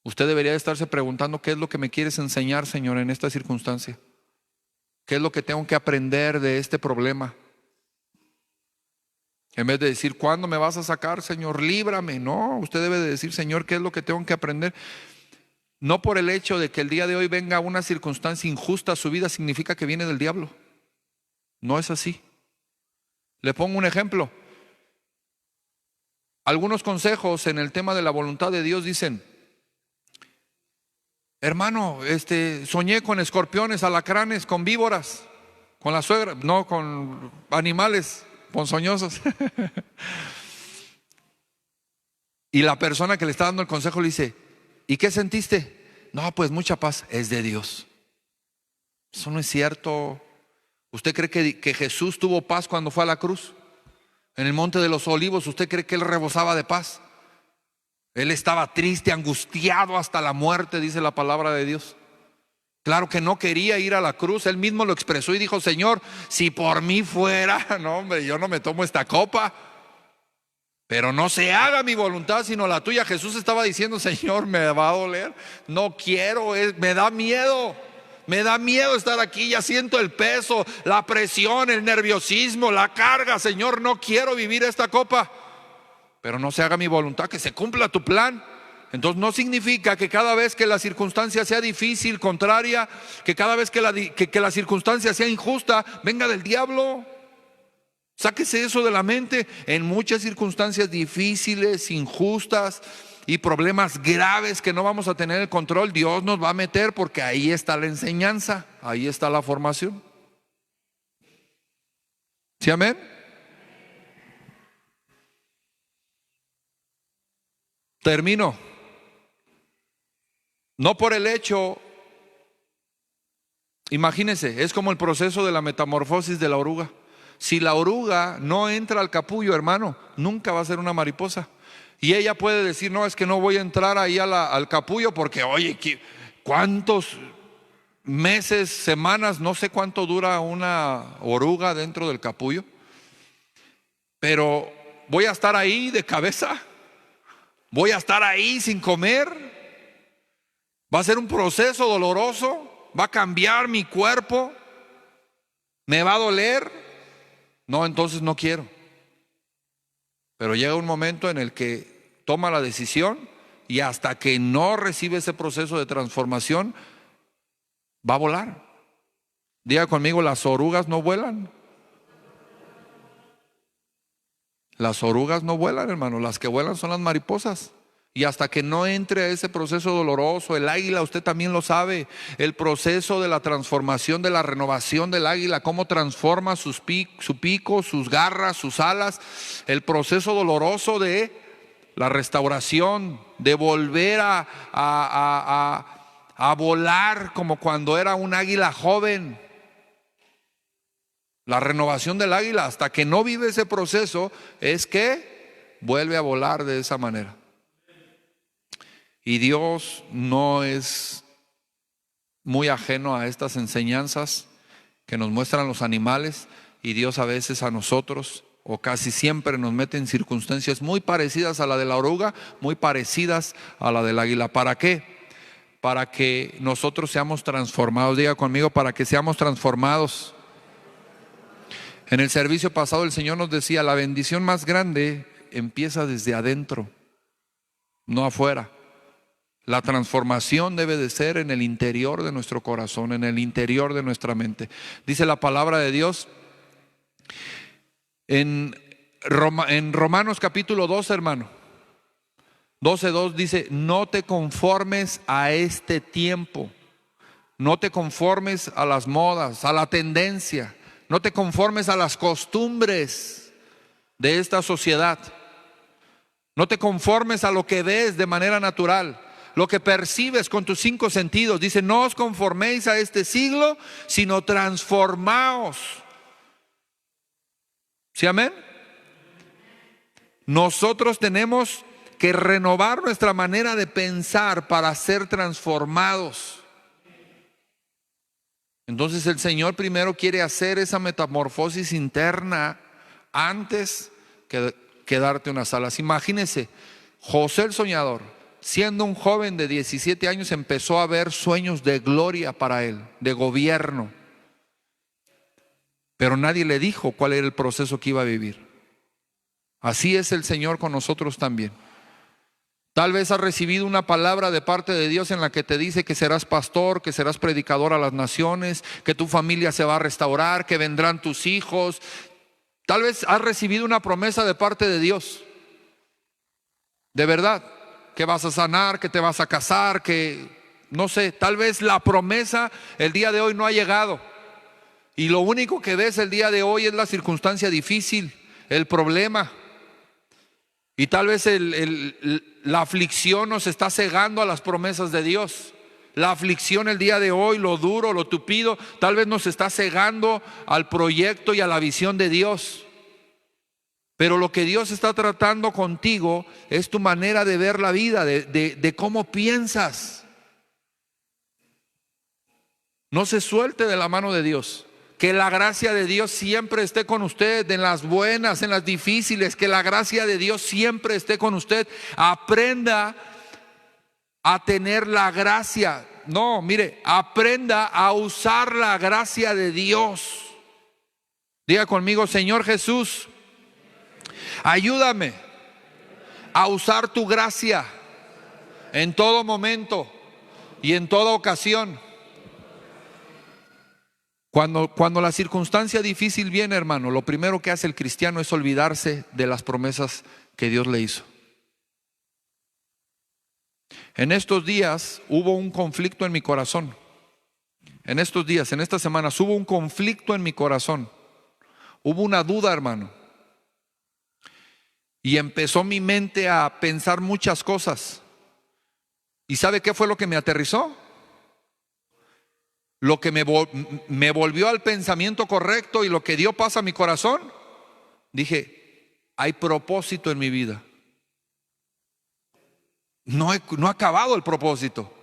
Usted debería estarse preguntando: ¿qué es lo que me quieres enseñar, Señor, en esta circunstancia? ¿Qué es lo que tengo que aprender de este problema? En vez de decir: ¿cuándo me vas a sacar, Señor? Líbrame. No, usted debe de decir: Señor, ¿qué es lo que tengo que aprender? No por el hecho de que el día de hoy venga una circunstancia injusta a su vida significa que viene del diablo. No es así. Le pongo un ejemplo. Algunos consejos en el tema de la voluntad de Dios dicen: hermano, soñé con escorpiones, alacranes, con víboras, con la suegra, no, con animales ponzoñosos. Y la persona que le está dando el consejo le dice: ¿y qué sentiste? No, pues mucha paz. Es de Dios. Eso no es cierto. ¿Usted cree que Jesús tuvo paz cuando fue a la cruz? En el Monte de los Olivos, ¿usted cree que él rebosaba de paz? Él estaba triste, angustiado hasta la muerte, dice la palabra de Dios. Claro que no quería ir a la cruz. Él mismo lo expresó y dijo: Señor, si por mí fuera, no, hombre, yo no me tomo esta copa, pero no se haga mi voluntad sino la tuya. Jesús estaba diciendo: Señor, me va a doler, no quiero, me da miedo. Me da miedo estar aquí, ya siento el peso, la presión, el nerviosismo, la carga. Señor, no quiero vivir esta copa, pero no se haga mi voluntad, que se cumpla tu plan. Entonces no significa que cada vez que la circunstancia sea difícil, contraria, que cada vez que la circunstancia sea injusta, venga del diablo. Sáquese eso de la mente. En muchas circunstancias difíciles, injustas y problemas graves que no vamos a tener el control, Dios nos va a meter, porque ahí está la enseñanza, ahí está la formación. ¿Sí, amén? Termino. No por el hecho, imagínense, es como el proceso de la metamorfosis de la oruga. Si la oruga no entra al capullo, hermano, nunca va a ser una mariposa. Y ella puede decir, no, es que no voy a entrar ahí al capullo porque, oye, ¿cuántos meses, semanas, no sé cuánto dura una oruga dentro del capullo? Pero voy a estar ahí de cabeza, voy a estar ahí sin comer, va a ser un proceso doloroso, va a cambiar mi cuerpo, me va a doler. No, entonces no quiero. Pero llega un momento en el que toma la decisión, y hasta que no recibe ese proceso de transformación, va a volar. Diga conmigo, las orugas no vuelan. Las orugas no vuelan, hermano. Las que vuelan son las mariposas. Y hasta que no entre a ese proceso doloroso, el águila, usted también lo sabe, el proceso de la transformación, de la renovación del águila, cómo transforma su pico, sus garras, sus alas, el proceso doloroso de la restauración, de volver a volar como cuando era un águila joven. La renovación del águila, hasta que no vive ese proceso, es que vuelve a volar de esa manera. Y Dios no es muy ajeno a estas enseñanzas que nos muestran los animales, y Dios a veces a nosotros, o casi siempre, nos mete en circunstancias muy parecidas a la de la oruga, muy parecidas a la del águila. ¿Para qué? Para que nosotros seamos transformados. Diga conmigo, para que seamos transformados. En el servicio pasado el Señor nos decía, la bendición más grande empieza desde adentro, no afuera. La transformación debe de ser en el interior de nuestro corazón, en el interior de nuestra mente. Dice la palabra de Dios en Romanos capítulo 2, hermano, 12:2 dice, no te conformes a este tiempo, no te conformes a las modas, a la tendencia, no te conformes a las costumbres de esta sociedad, no te conformes a lo que ves de manera natural, lo que percibes con tus 5 sentidos. Dice, no os conforméis a este siglo, sino transformaos. ¿Sí, amén? Nosotros tenemos que renovar nuestra manera de pensar para ser transformados. Entonces el Señor primero quiere hacer esa metamorfosis interna antes que darte unas alas. Imagínense, José el soñador, siendo un joven de 17 años, empezó a ver sueños de gloria para él, de gobierno. Pero nadie le dijo cuál era el proceso que iba a vivir. Así es el Señor con nosotros también. Tal vez has recibido una palabra de parte de Dios en la que te dice que serás pastor, que serás predicador a las naciones, que tu familia se va a restaurar, que vendrán tus hijos. Tal vez has recibido una promesa de parte de Dios. De verdad, que vas a sanar, que te vas a casar, que no sé, tal vez la promesa el día de hoy no ha llegado. Y lo único que ves el día de hoy es la circunstancia difícil, el problema. Y tal vez la aflicción nos está cegando a las promesas de Dios. La aflicción el día de hoy, lo duro, lo tupido, tal vez nos está cegando al proyecto y a la visión de Dios. Pero lo que Dios está tratando contigo es tu manera de ver la vida, de cómo piensas. No se suelte de la mano de Dios. Que la gracia de Dios siempre esté con usted, en las buenas, en las difíciles. Que la gracia de Dios siempre esté con usted. Aprenda a tener la gracia. No, mire, aprenda a usar la gracia de Dios. Diga conmigo, Señor Jesús, ayúdame a usar tu gracia en todo momento y en toda ocasión. Cuando la circunstancia difícil viene, hermano, lo primero que hace el cristiano es olvidarse de las promesas que Dios le hizo. En estos días hubo un conflicto en mi corazón. En estos días, en estas semanas, hubo un conflicto en mi corazón. Hubo una duda, hermano. Y empezó mi mente a pensar muchas cosas. ¿Y sabe qué fue lo que me aterrizó? Lo que me volvió al pensamiento correcto y lo que dio paz a mi corazón. Dije, hay propósito en mi vida. No he acabado el propósito.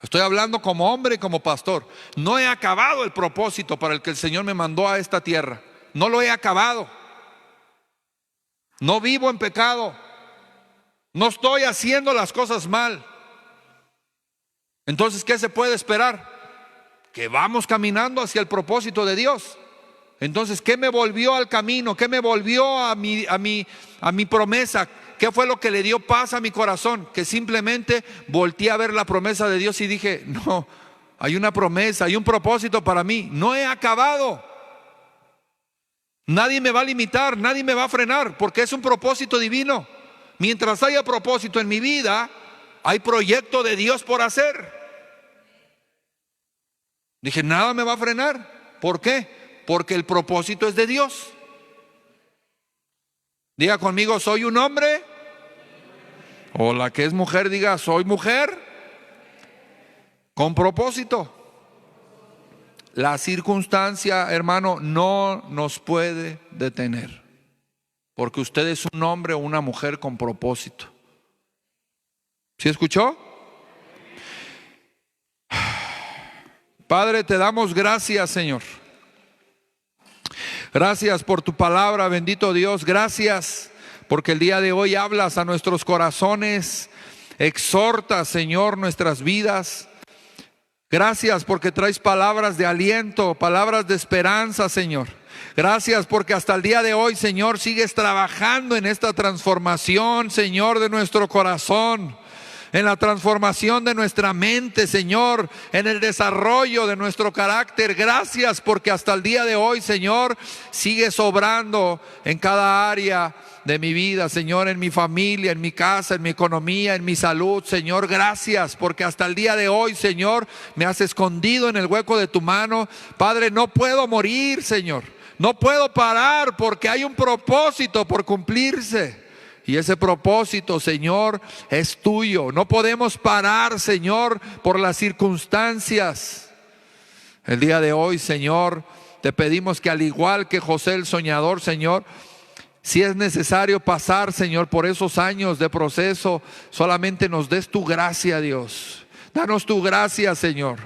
Estoy hablando como hombre y como pastor. No he acabado el propósito para el que el Señor me mandó a esta tierra. No lo he acabado. No vivo en pecado. No estoy haciendo las cosas mal. Entonces, ¿qué se puede esperar? Que vamos caminando hacia el propósito de Dios. Entonces, ¿qué me volvió al camino? ¿Qué me volvió a mi promesa? ¿Qué fue lo que le dio paz a mi corazón? Que simplemente volteé a ver la promesa de Dios y dije, no, hay una promesa, hay un propósito para mí. No he acabado. Nadie me va a limitar, nadie me va a frenar, porque es un propósito divino. Mientras haya propósito en mi vida, hay proyecto de Dios por hacer. Dije, nada me va a frenar. ¿Por qué? Porque el propósito es de Dios. Diga conmigo, soy un hombre. O la que es mujer, diga, soy mujer con propósito. La circunstancia, hermano, no nos puede detener, porque usted es un hombre o una mujer con propósito. ¿Sí escuchó? Padre, te damos gracias, Señor. Gracias por tu palabra, bendito Dios. Gracias porque el día de hoy hablas a nuestros corazones, exhortas, Señor, nuestras vidas. Gracias porque traes palabras de aliento, palabras de esperanza, Señor. Gracias porque hasta el día de hoy, Señor, sigues trabajando en esta transformación, Señor, de nuestro corazón, en la transformación de nuestra mente, Señor, en el desarrollo de nuestro carácter. Gracias porque hasta el día de hoy, Señor, sigues obrando en cada área de mi vida, Señor, en mi familia, en mi casa, en mi economía, en mi salud. Señor, gracias porque hasta el día de hoy, Señor, me has escondido en el hueco de tu mano. Padre, no puedo morir, Señor, no puedo parar porque hay un propósito por cumplirse. Y ese propósito, Señor, es tuyo. No podemos parar, Señor, por las circunstancias. El día de hoy, Señor, te pedimos que al igual que José el soñador, Señor, si es necesario pasar, Señor, por esos años de proceso, solamente nos des tu gracia, Dios. Danos tu gracia, Señor.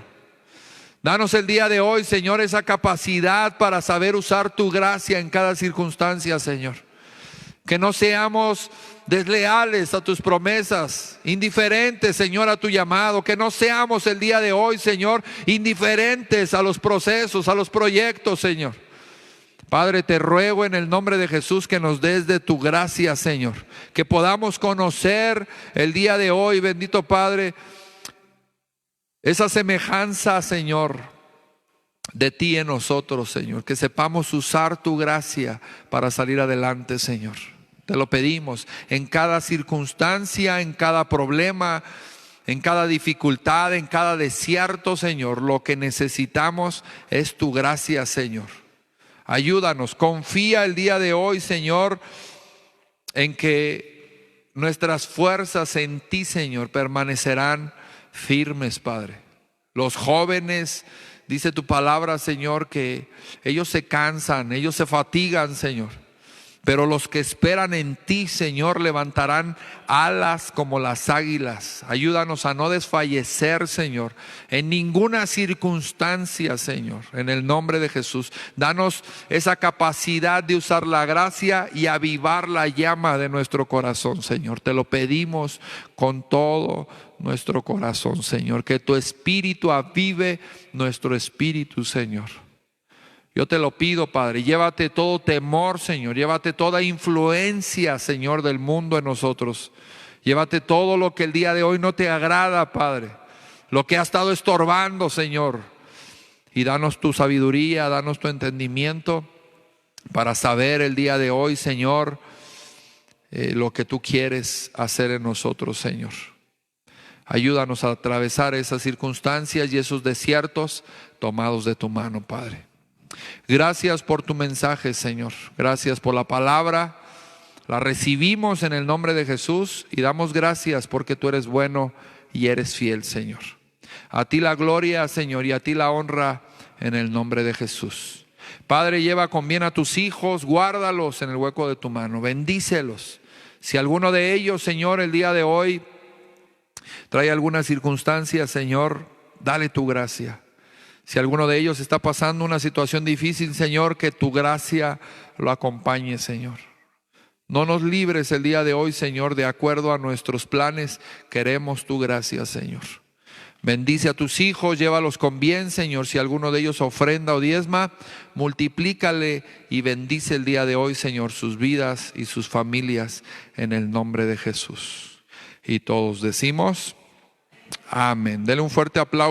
Danos el día de hoy, Señor, esa capacidad para saber usar tu gracia en cada circunstancia, Señor. Que no seamos desleales a tus promesas, indiferentes, Señor, a tu llamado. Que no seamos el día de hoy, Señor, indiferentes a los procesos, a los proyectos, Señor. Padre, te ruego en el nombre de Jesús que nos des de tu gracia, Señor. Que podamos conocer el día de hoy, bendito Padre, esa semejanza, Señor, de ti en nosotros, Señor. Que sepamos usar tu gracia para salir adelante, Señor. Te lo pedimos en cada circunstancia, en cada problema, en cada dificultad, en cada desierto, Señor. Lo que necesitamos es tu gracia, Señor. Ayúdanos, confía el día de hoy, Señor, en que nuestras fuerzas en ti, Señor, permanecerán firmes, Padre. Los jóvenes, dice tu palabra, Señor, que ellos se cansan, ellos se fatigan, Señor. Pero los que esperan en ti, Señor, levantarán alas como las águilas. Ayúdanos a no desfallecer, Señor, en ninguna circunstancia, Señor, en el nombre de Jesús. Danos esa capacidad de usar la gracia y avivar la llama de nuestro corazón, Señor. Te lo pedimos con todo nuestro corazón, Señor. Que tu espíritu avive nuestro espíritu, Señor. Yo te lo pido, Padre, llévate todo temor, Señor, llévate toda influencia, Señor, del mundo en nosotros. Llévate todo lo que el día de hoy no te agrada, Padre, lo que ha estado estorbando, Señor. Y danos tu sabiduría, danos tu entendimiento para saber el día de hoy, Señor, lo que tú quieres hacer en nosotros, Señor. Ayúdanos a atravesar esas circunstancias y esos desiertos tomados de tu mano, Padre. Gracias por tu mensaje, Señor. Gracias por la palabra. La recibimos en el nombre de Jesús y damos gracias porque tú eres bueno y eres fiel, Señor. A ti la gloria, Señor, y a ti la honra en el nombre de Jesús. Padre, lleva con bien a tus hijos, guárdalos en el hueco de tu mano, bendícelos. Si alguno de ellos, Señor, el día de hoy trae alguna circunstancia, Señor, dale tu gracia. Si alguno de ellos está pasando una situación difícil, Señor, que tu gracia lo acompañe, Señor. No nos libres el día de hoy, Señor, de acuerdo a nuestros planes. Queremos tu gracia, Señor. Bendice a tus hijos, llévalos con bien, Señor. Si alguno de ellos ofrenda o diezma, multiplícale y bendice el día de hoy, Señor, sus vidas y sus familias en el nombre de Jesús. Y todos decimos amén. Dele un fuerte aplauso.